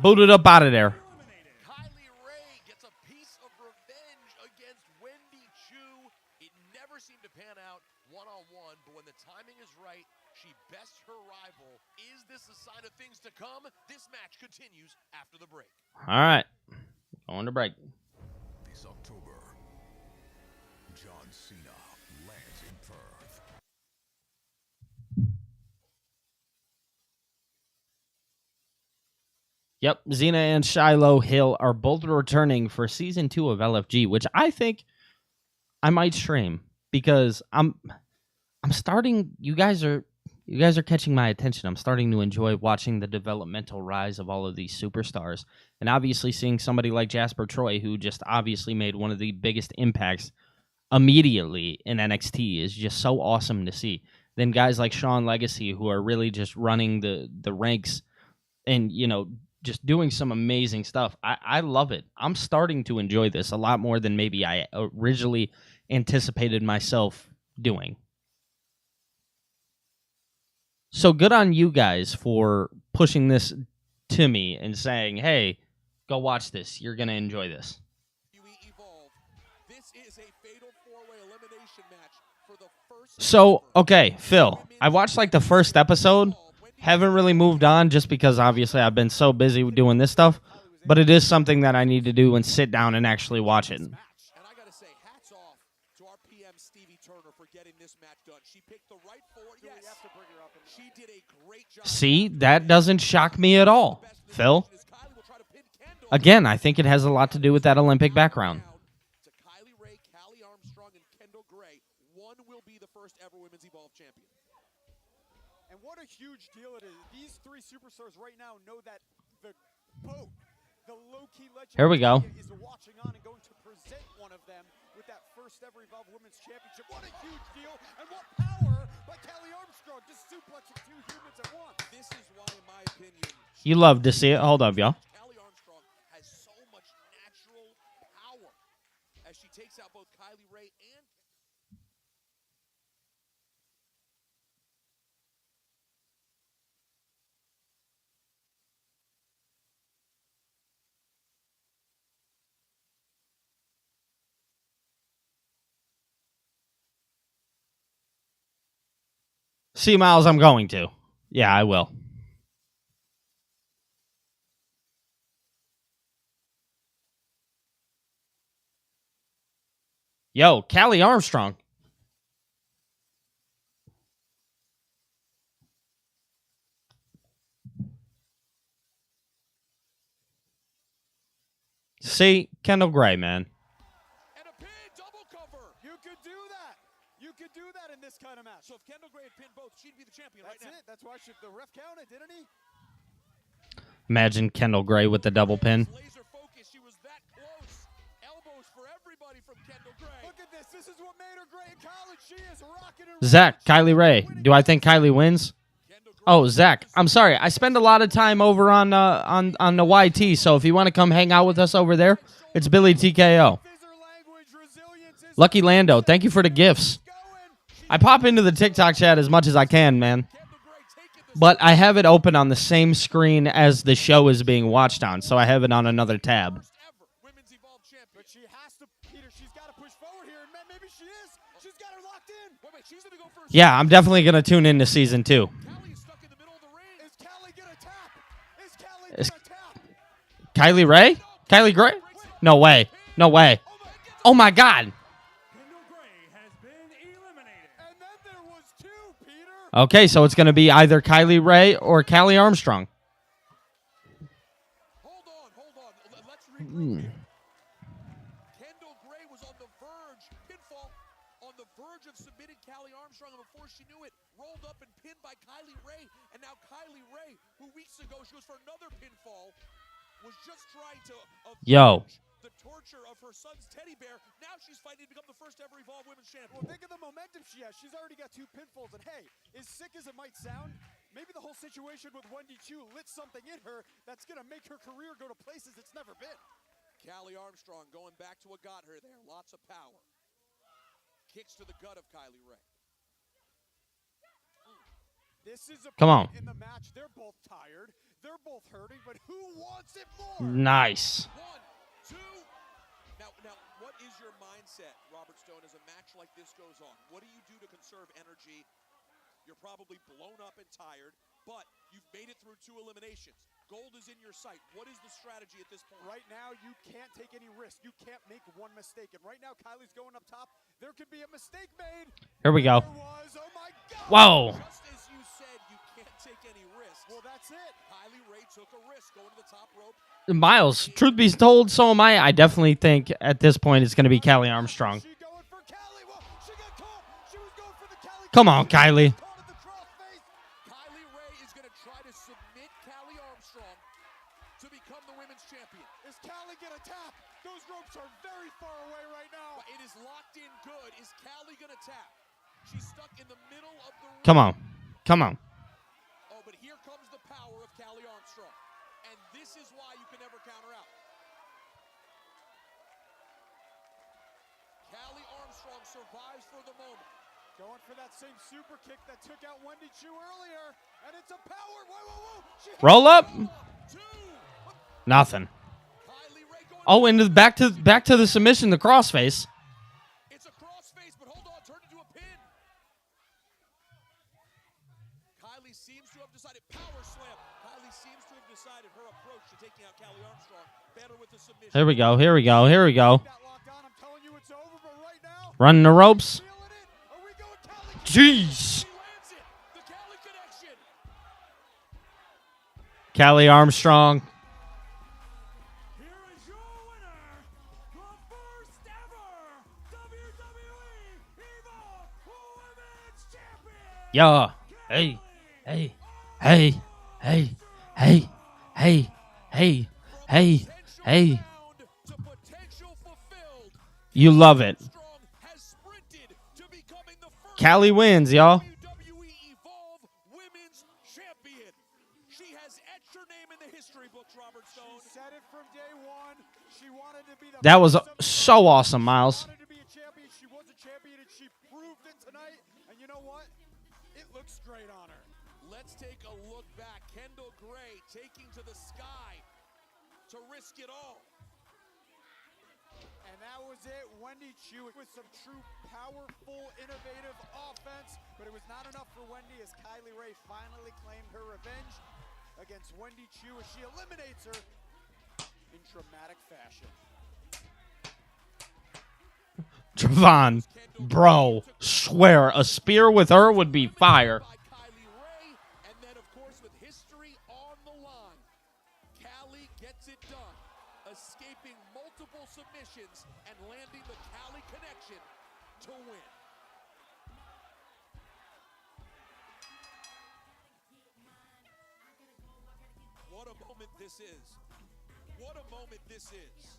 booted up out of there. Kylie Ray gets a piece of revenge against Wendy Chu. It never seemed to pan out one-on-one. fun, but when the timing is right, she bests her rival. Is this a sign of things to come? This match continues after the break. All right. Going to break. This October, John Cena lands in Perth. Yep, Xena and Shiloh Hill are both returning for season 2 of LFG, which I think I might stream because I'm starting. You guys are catching my attention. I'm starting to enjoy watching the developmental rise of all of these superstars, and obviously seeing somebody like Jasper Troy, who just obviously made one of the biggest impacts immediately in NXT, is just so awesome to see. Then guys like Shawn Legacy, who are really just running the ranks, and just doing some amazing stuff. I love it. I'm starting to enjoy this a lot more than maybe I originally anticipated myself doing. So good on you guys for pushing this to me and saying, hey, go watch this. You're going to enjoy this. So, okay, Phil, I watched like the first episode. Haven't really moved on just because obviously I've been so busy doing this stuff, but it is something that I need to do and sit down and actually watch it. And I got to say, hats off to our PM Stevie Turner for getting this match done. She picked the right forward. Yes, she did a great job. See, that doesn't shock me at all, Phil. Again, I think it has a lot to do with that Olympic background. To Kylie Ray, Callie Armstrong, and Kendall Gray, one will be the first ever Women's Evolve champion. And what a huge deal it is. These three superstars right now know that the boat, the low-key legend, Here we go. is watching on and going to present one of them with that first ever Evolve Women's Championship. What a huge deal, and what power by Callie Armstrong, just suplexing two humans at once. This is why, in my opinion, You love to see it. Hold up, y'all. Callie Armstrong has so much natural power as she takes out both Kylie Ray and See, Miles, I'm going to. Yeah, I will. Yo, Callie Armstrong. See, Kendall Gray, man. You could do that. You could do that in this kind of match. So if Kendall Gray had pinned both, she'd be the champion right now. That's it. That's why the ref counted, didn't he? Imagine Kendall Gray with the double pin. Laser focus. She was that close. Elbows for everybody from Kendall Gray. Look at this. This is what made her great in college. She is rocking and Zach, Kylie Ray. Do I think Kylie wins? Oh, Zach, I'm sorry. I spend a lot of time over on the YT, so if you want to come hang out with us over there, it's Billy TKO. Lucky Lando, thank you for the gifts. I pop into the TikTok chat as much as I can, man. But I have it open on the same screen as the show is being watched on, so I have it on another tab. But she has to, Peter, she's got to push forward here, and maybe she is. She's got her locked in. Wait, she's going to go first. Yeah, I'm definitely going to tune into season 2. Is Callie going to tap? Is Callie going to tap? Kylie Ray? Kylie Gray? No way. No way. Oh, my God. Okay, so it's going to be either Kylie Ray or Callie Armstrong. Hold on. Let's replay. Kendall Gray was on the verge, pinfall, on the verge of submitting Callie Armstrong, and before she knew it, rolled up and pinned by Kylie Ray. And now Kylie Ray, who weeks ago she goes for another pinfall, was just trying to Yo. the torture of her son's teddy bear. Now she's fighting to become the first ever Evolve Women's Champion. Well, think of the momentum she has. She's already got 2 pinfalls. And hey, as sick as it might sound, maybe the whole situation with Wendy Chu lit something in her that's going to make her career go to places it's never been. Callie Armstrong going back to what got her there. Lots of power. Kicks to the gut of Kylie Ray. This is a Come on. in the match. They're both tired. They're both hurting, but who wants it more? Nice. 1, 2, Now, what is your mindset, Robert Stone, as a match like this goes on? What do you do to conserve energy? You're probably blown up and tired, but you've made it through 2 eliminations. Gold is in your sight. What is the strategy at this point? Right now, you can't take any risk. You can't make one mistake. And right now, Kylie's going up top. There could be a mistake made. Here we go. There was. Oh my God. Whoa. Just as you said, you can't take any risks. Well, that's it. Kylie Rae took a risk going to the top rope. Miles, truth be told, so am I. I definitely think at this point it's going to be Callie Armstrong. Come on, Kylie. Kylie Rae is going to try to submit Callie Armstrong to become the women's champion. Is Callie going to tap? Those ropes are very far away right now. It is locked in good. Is Callie going to tap? She's stuck in the middle of the ring. Come on. Come on. Oh, but here comes the power of Callie Armstrong. And this is why you can never counter out. Callie Armstrong survives for the moment. Going for that same super kick that took out Wendy Chu earlier. And it's a power. Whoa. Roll up. Nothing. Oh, into the back to the submission, the crossface. It's a crossface, but hold on, turned into a pin. Kylie seems to have decided power slam. Kylie seems to have decided her approach to taking out Callie Armstrong better with the submission. Here we go. Here we go. Here we go. Running the ropes. Jeez. Callie Armstrong. Yeah. Hey. Hey. Hey. Hey. Hey. Hey. Hey. Hey. Hey. You love it. Callie wins, y'all. She has etched her name in the history books, Robert Stone. She said it from day one. She wanted to be the That was so awesome, Miles. She was a champion, and she proved it tonight. And you know what? It looks great on her. Let's take a look back. Kendall Gray taking to the sky to risk it all. And that was it. Wendy Chu with some true powerful, innovative offense. But it was not enough for Wendy as Kylie Rae finally claimed her revenge against Wendy Chu as she eliminates her in dramatic fashion. Javon, bro, swear a spear with her would be fire. Kylie Rae, and then of course with history on the line, Callie gets it done, escaping multiple submissions and landing the Callie connection to win. What a moment this is. What a moment this is.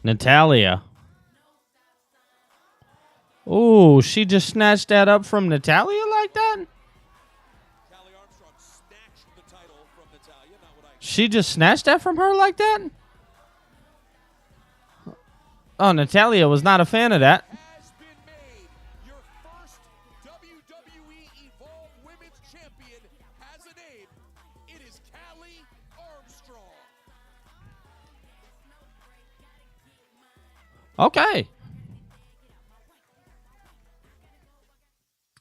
Natalya. Oh, she just snatched that up from Natalya like that? Callie Armstrong snatched the title from Natalya, not what I She just snatched that from her like that? Oh, Natalya was not a fan of that. has been made. Your first WWE Evolve Women's Champion has a name. It is Callie Armstrong. Okay.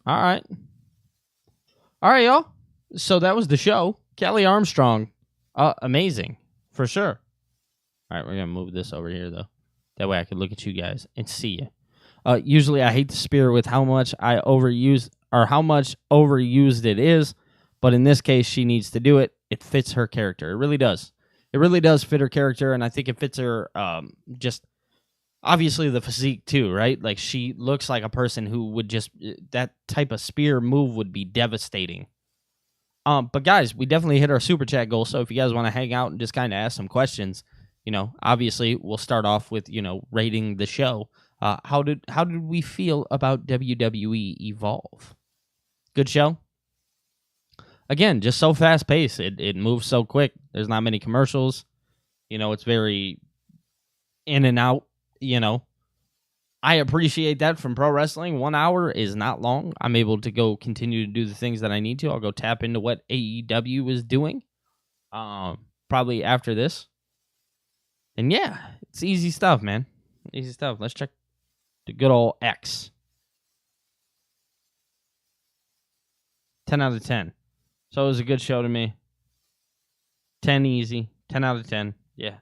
All right. All right, y'all. So that was the show. Callie Armstrong. Amazing. For sure. All right, we're going to move this over here, though. That way I can look at you guys and see you. Usually I hate the spear with how much I overuse or how much overused it is. But in this case, she needs to do it. It fits her character. It really does. It really does fit her character, and I think it fits her just... Obviously, the physique, too, right? Like, she looks like a person who would just... That type of spear move would be devastating. But, guys, we definitely hit our Super Chat goal, so if you guys want to hang out and just kind of ask some questions, you know, obviously, we'll start off with, you know, rating the show. How did we feel about WWE Evolve? Good show? Again, just so fast-paced. It moves so quick. There's not many commercials. You know, it's very in and out. You know, I appreciate that from pro wrestling. 1 hour is not long. I'm able to go continue to do the things that I need to. I'll go tap into what AEW is doing probably after this. And yeah, It's easy stuff, man. Easy stuff. Let's check the good old X. 10 out of 10. So it was a good show to me. 10 easy. 10 out of 10. Yeah.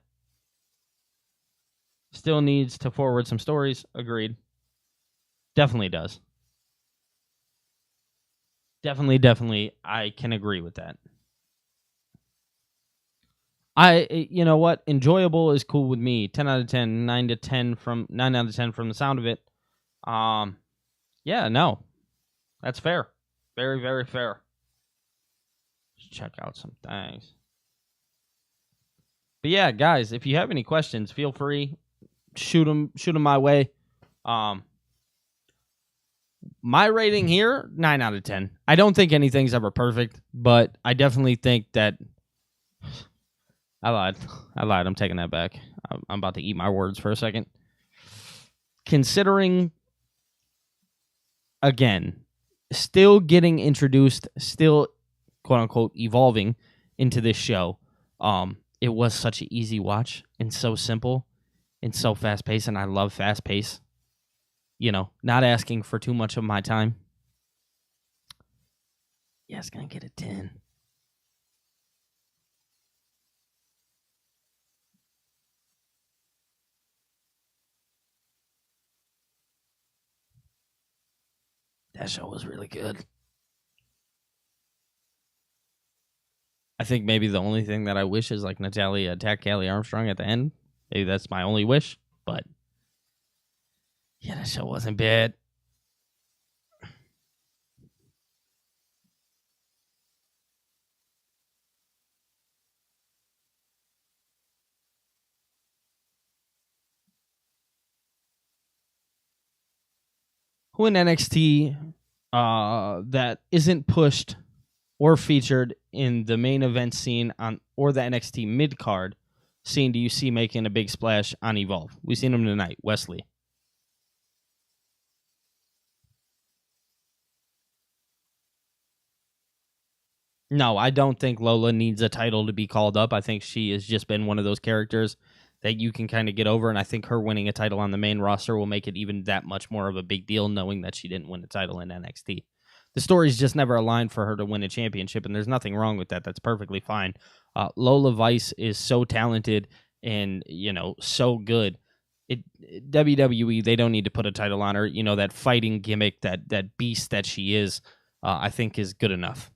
Still needs to forward some stories. Agreed. Definitely does. Definitely, I can agree with that. You know what? Enjoyable is cool with me. 10 out of 10, 9 out of 10 from the sound of it. Yeah, no. That's fair. Very, very fair. Let's check out some things. But yeah, guys, if you have any questions, feel free. Shoot them my way. My rating here, 9 out of 10. I don't think anything's ever perfect, but I definitely think that... I lied. I'm taking that back. I'm about to eat my words for a second. Considering, again, still getting introduced, still, quote-unquote, evolving into this show, it was such an easy watch and so simple and so fast-paced, and I love fast-paced. You know, not asking for too much of my time. Yeah, it's going to get a 10. That show was really good. I think maybe the only thing that I wish is like Natalya attack Callie Armstrong at the end. Maybe that's my only wish, but yeah, that show wasn't bad. Who in NXT that isn't pushed or featured in the main event scene on or the NXT mid card scene do you see making a big splash on Evolve? We've seen him tonight, Wesley. No, I don't think Lola needs a title to be called up. I think she has just been one of those characters that you can kind of get over, and I think her winning a title on the main roster will make it even that much more of a big deal, knowing that she didn't win a title in NXT. The story's just never aligned for her to win a championship, and there's nothing wrong with that. That's perfectly fine. Lola Vice is so talented and, you know, so good. WWE, they don't need to put a title on her. You know, that fighting gimmick, that beast that she is, I think is good enough.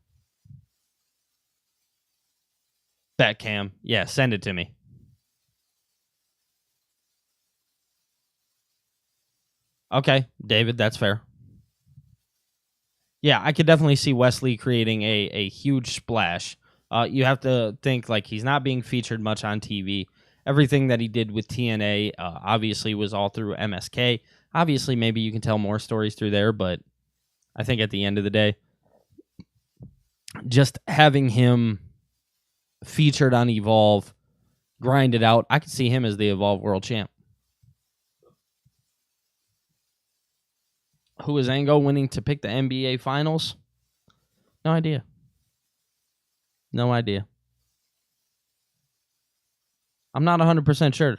Batcam, yeah, send it to me. Okay, David, that's fair. Yeah, I could definitely see Wesley creating a huge splash. You have to think, like, he's not being featured much on TV. Everything that he did with TNA obviously was all through MSK. Obviously, maybe you can tell more stories through there, but I think at the end of the day, just having him featured on Evolve, grind it out, I could see him as the Evolve World Champ. Who is Ango winning to pick the NBA Finals? No idea. No idea. I'm not 100% sure.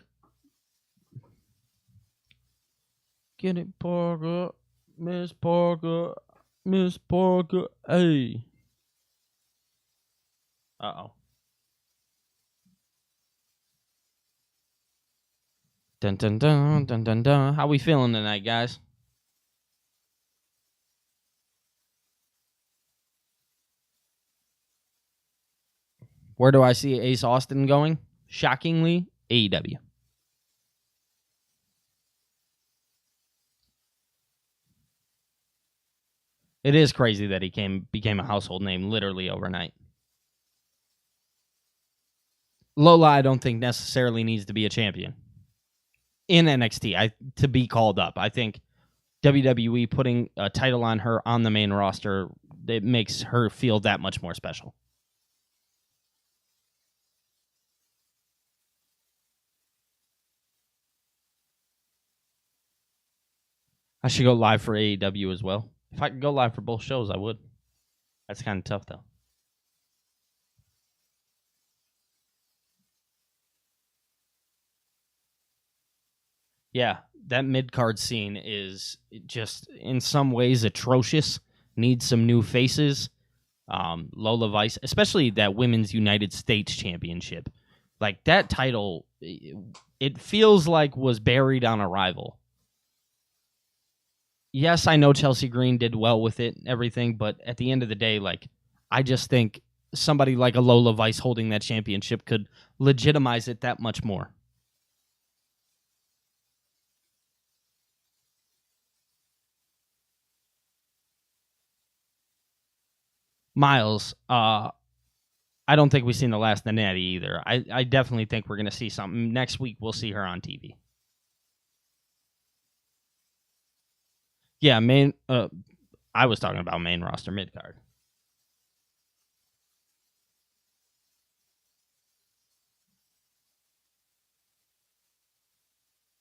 Get it, Parker. Miss Parker. Miss Parker. Hey. Uh-oh. Dun, dun, dun, dun, dun, dun. How we feeling tonight, guys? Where do I see Ace Austin going? Shockingly, AEW. It is crazy that he became a household name literally overnight. Lola, I don't think necessarily needs to be a champion in NXT to be called up. I think WWE putting a title on her on the main roster, it makes her feel that much more special. I should go live for AEW as well. If I could go live for both shows, I would. That's kind of tough, though. Yeah, that mid-card scene is just in some ways atrocious. Needs some new faces. Lola Vice, especially that Women's United States Championship. Like, that title, it feels like was buried on arrival. Yes, I know Chelsea Green did well with it and everything, but at the end of the day, like, I just think somebody like a Lola Vice holding that championship could legitimize it that much more. Miles, I don't think we've seen the last of Natty either. I definitely think we're going to see something. Next week, we'll see her on TV. Yeah, I was talking about main roster mid-card.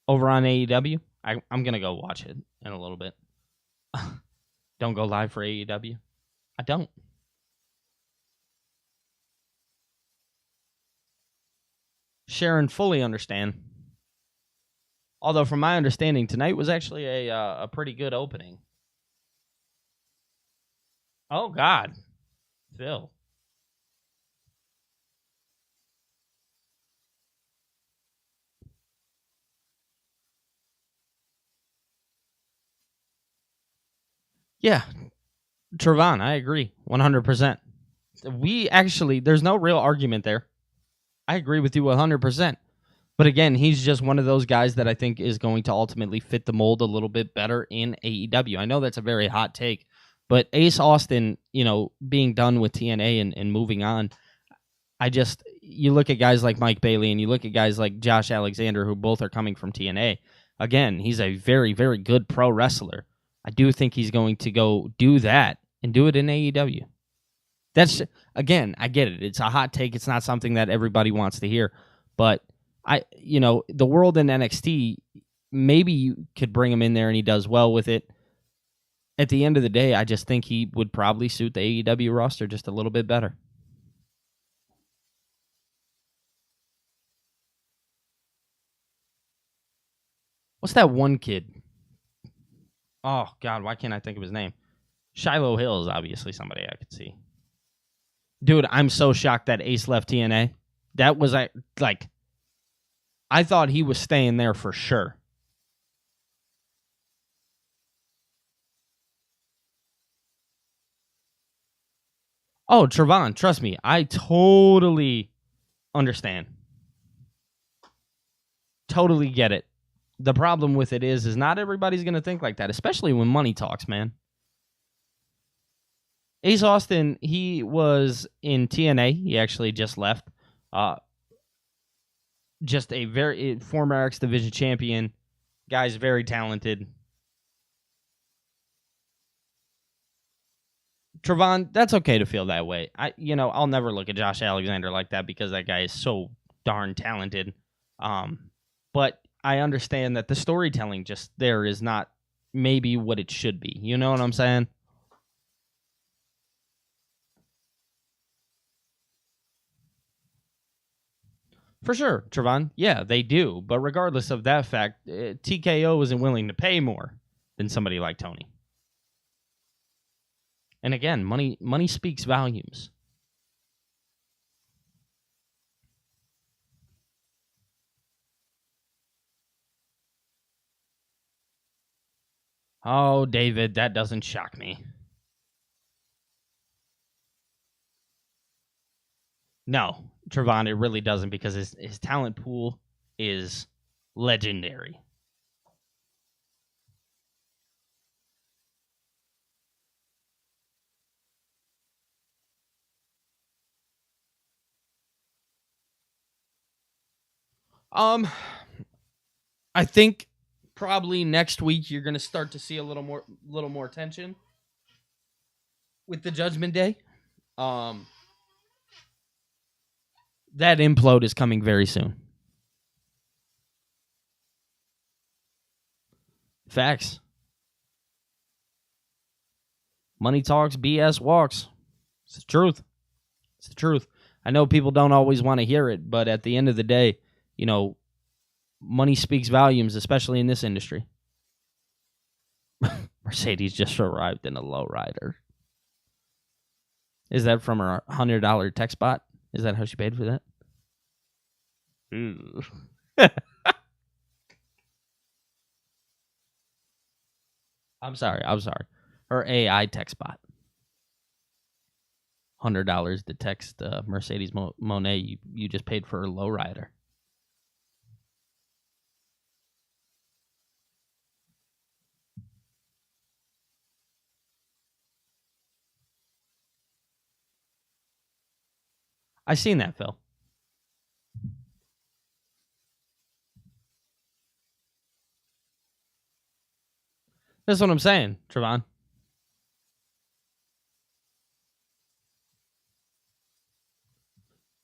Over on AEW, I'm going to go watch it in a little bit. Don't go live for AEW. I don't. Sharon, fully understand. Although, from my understanding, tonight was actually a pretty good opening. Oh, God. Phil. Yeah. Trevon, I agree. 100%. There's no real argument there. I agree with you 100%. But again, he's just one of those guys that I think is going to ultimately fit the mold a little bit better in AEW. I know that's a very hot take, but Ace Austin, being done with TNA and moving on, you look at guys like Mike Bailey and you look at guys like Josh Alexander, who both are coming from TNA. Again, he's a very, very good pro wrestler. I do think he's going to go do that and do it in AEW. That's, again, I get it. It's a hot take. It's not something that everybody wants to hear. But, the world in NXT, maybe you could bring him in there and he does well with it. At the end of the day, I just think he would probably suit the AEW roster just a little bit better. What's that one kid? Oh, God, why can't I think of his name? Shiloh Hill is obviously somebody I could see. Dude, I'm so shocked that Ace left TNA. That was, I thought he was staying there for sure. Oh, Trevon, trust me, I totally understand. Totally get it. The problem with it is not everybody's going to think like that, especially when money talks, man. Ace Austin, he was in TNA. He actually just left. Just a very former X Division champion. Guy's very talented. Trevon, that's okay to feel that way. I'll never look at Josh Alexander like that because that guy is so darn talented. But I understand that the storytelling just there is not maybe what it should be. You know what I'm saying? For sure, Trevon. Yeah, they do. But regardless of that fact, TKO isn't willing to pay more than somebody like Tony. And again, money speaks volumes. Oh, David, that doesn't shock me. No, Trevon, it really doesn't because his talent pool is legendary. I think probably next week you're going to start to see a little more tension with the Judgment Day. That implode is coming very soon. Facts. Money talks, BS walks. It's the truth. It's the truth. I know people don't always want to hear it, but at the end of the day, money speaks volumes, especially in this industry. Mercedes just arrived in a lowrider. Is that from her $100 text bot? Is that how she paid for that? Ooh. I'm sorry. Her AI text bot. $100 to text Mercedes Monet. You just paid for her lowrider. I seen that, Phil. That's what I'm saying, Trevon.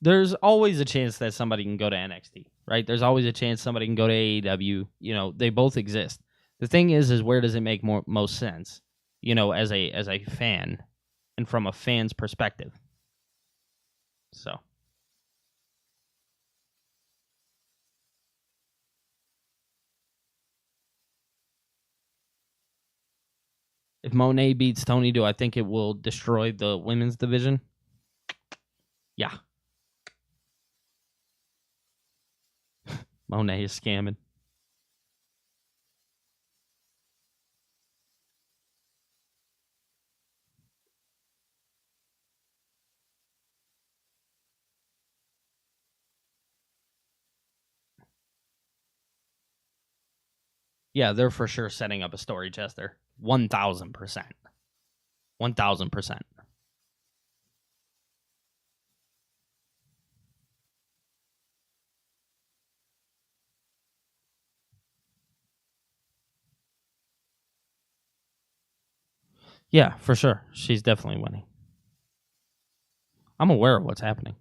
There's always a chance that somebody can go to NXT, right? There's always a chance somebody can go to AEW. You know, they both exist. The thing is where does it make most sense? You know, as a fan and from a fan's perspective. So. If Monet beats Tony, do I think it will destroy the women's division? Yeah. Monet is scamming. Yeah, they're for sure setting up a story, Chester. 1,000%. 1,000%. Yeah, for sure. She's definitely winning. I'm aware of what's happening.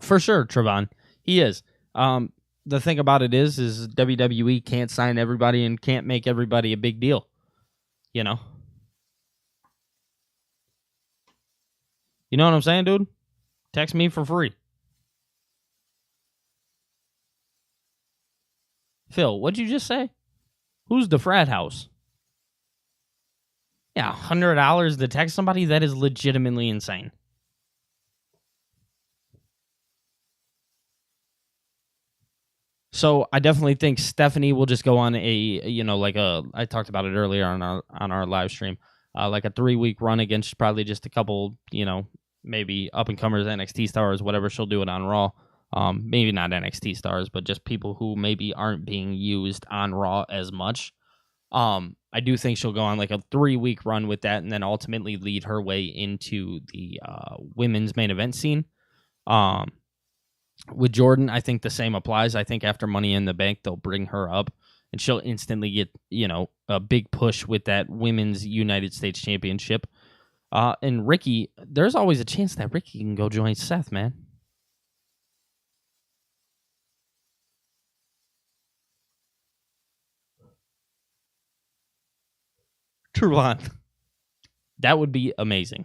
For sure, Trevon. He is. The thing about it is WWE can't sign everybody and can't make everybody a big deal. You know? You know what I'm saying, dude? Text me for free. Phil, what'd you just say? Who's the frat house? Yeah, $100 to text somebody? That is legitimately insane. So I definitely think Stephanie will just go on I talked about it earlier on our live stream, like a 3-week run against probably just a couple, maybe up and comers, NXT stars, whatever. She'll do it on Raw. Maybe not NXT stars, but just people who maybe aren't being used on Raw as much. I do think she'll go on like a 3-week run with that, and then ultimately lead her way into the women's main event scene. With Jordan, I think the same applies. I think after Money in the Bank, they'll bring her up, and she'll instantly get, a big push with that Women's United States Championship. And Ricky, there's always a chance that Ricky can go join Seth, man. Trevon. That would be amazing.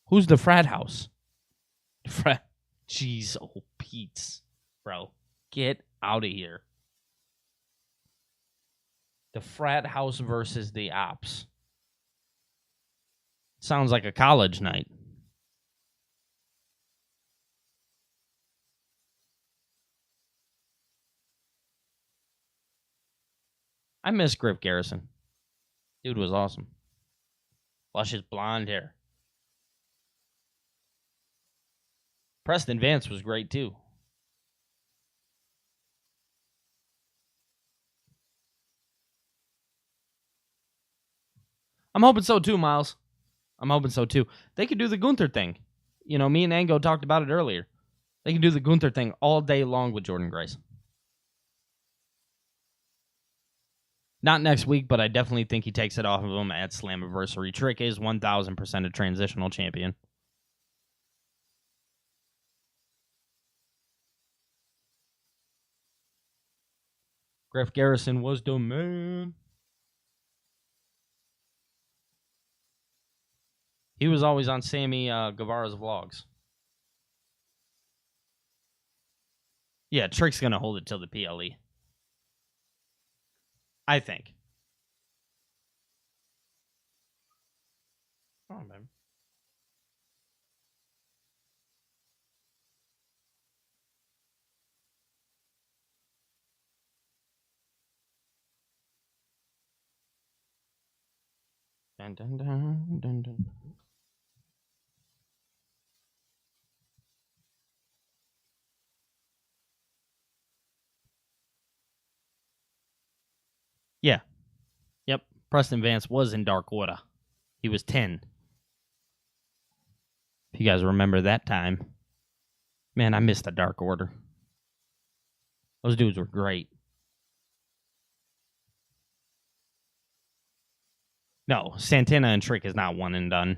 Who's the frat house? Jeez, oh, Pete's. Bro, get out of here. The frat house versus the ops. Sounds like a college night. I miss Griff Garrison. Dude was awesome. Luscious blonde hair. Preston Vance was great, too. I'm hoping so, too, Miles. I'm hoping so, too. They could do the Gunther thing. Me and Ango talked about it earlier. They can do the Gunther thing all day long with Jordan Grace. Not next week, but I definitely think he takes it off of him at Slammiversary. Trick is 1,000% a transitional champion. Griff Garrison was the man. He was always on Sammy Guevara's vlogs. Yeah, Trick's going to hold it till the PLE. I think. Oh, man. Dun, dun, dun, dun, dun. Yeah. Yep. Preston Vance was in Dark Order. He was 10. If you guys remember that time. Man, I missed the Dark Order. Those dudes were great. No, Santana and Trick is not one and done.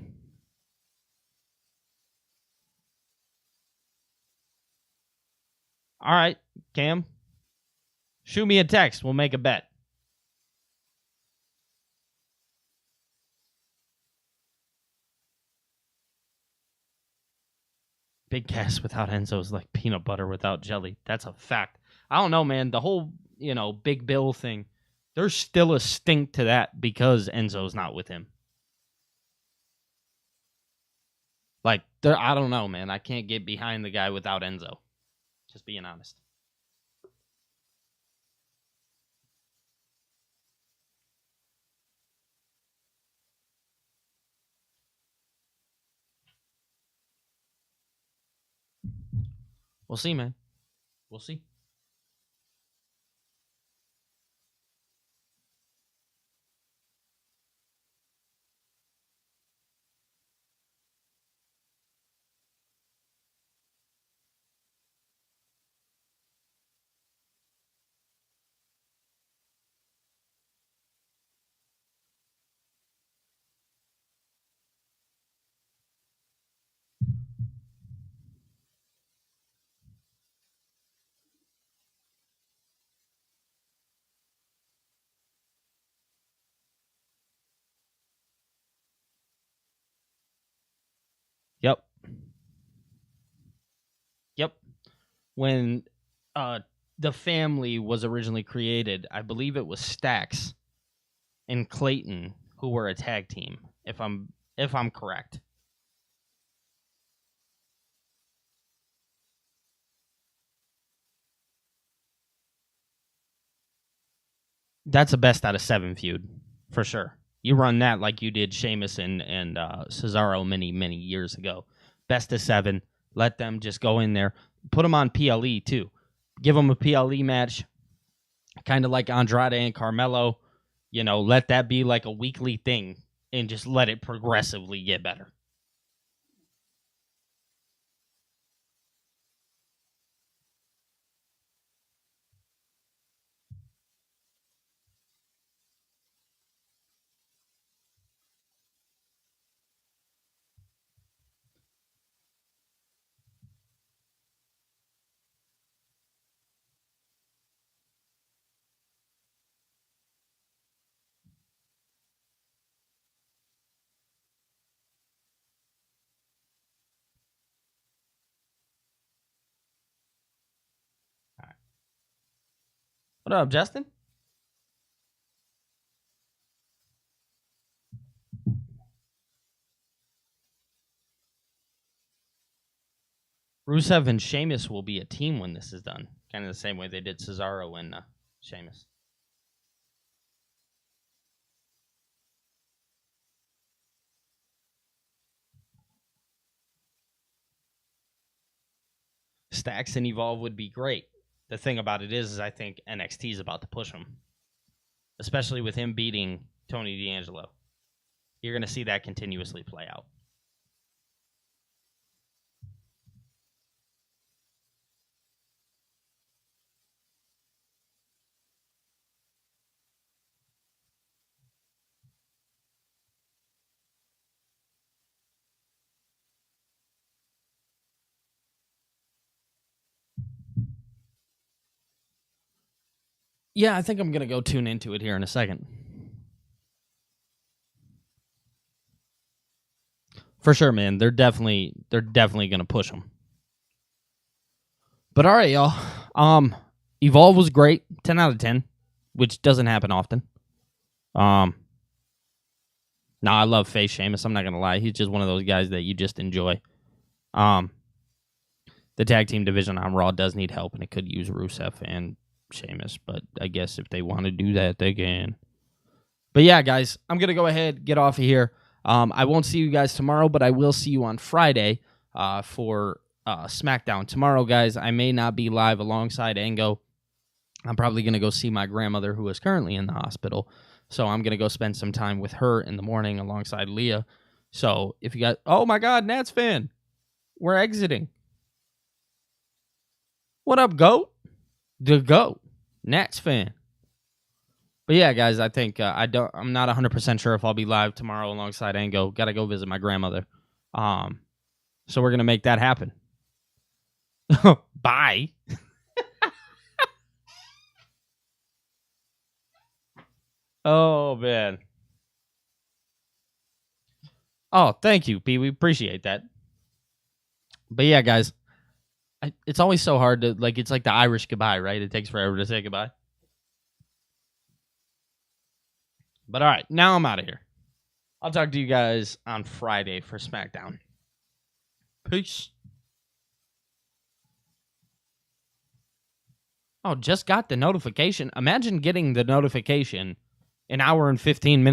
All right, Cam. Shoot me a text. We'll make a bet. Big Cass without Enzo is like peanut butter without jelly. That's a fact. I don't know, man. The whole, Big Bill thing, there's still a stink to that because Enzo's not with him. Like, I don't know, man. I can't get behind the guy without Enzo. Just being honest. We'll see, man. We'll see. Yep. When the family was originally created, I believe it was Stax and Clayton who were a tag team, if I'm correct. That's a best out of 7 feud, for sure. You run that like you did Sheamus and Cesaro many, many years ago. Best of 7. Let them just go in there. Put them on PLE, too. Give them a PLE match, kind of like Andrade and Carmelo. Let that be like a weekly thing and just let it progressively get better. What up, Justin? Rusev and Sheamus will be a team when this is done. Kind of the same way they did Cesaro and Sheamus. Stax and Evolve would be great. The thing about it is I think NXT is about to push him. Especially with him beating Tony D'Angelo. You're going to see that continuously play out. Yeah, I think I'm going to go tune into it here in a second. For sure, man. They're definitely gonna push them. But all right, y'all. Evolve was great, 10 out of 10, which doesn't happen often. Now I love face Sheamus. I'm not gonna lie, he's just one of those guys that you just enjoy. The tag team division on Raw does need help, and it could use Rusev and Sheamus, but I guess if they want to do that, they can. But yeah, guys, I'm going to go ahead, get off of here. I won't see you guys tomorrow, but I will see you on Friday for SmackDown. Tomorrow, guys, I may not be live alongside Ango. I'm probably going to go see my grandmother, who is currently in the hospital. So I'm going to go spend some time with her in the morning alongside Leah. So if you guys... Oh, my God, Nats fan. We're exiting. What up, GOAT? The GOAT. Nats fan. But yeah, guys, I think I'm not 100% sure if I'll be live tomorrow alongside Ango. Got to go visit my grandmother. So we're going to make that happen. Bye. Oh, man. Oh, thank you, P. We appreciate that. But yeah, guys, it's always so hard to, like, it's like the Irish goodbye, right? It takes forever to say goodbye. But all right, now I'm out of here. I'll talk to you guys on Friday for SmackDown. Peace. Oh, just got the notification. Imagine getting the notification an hour and 15 minutes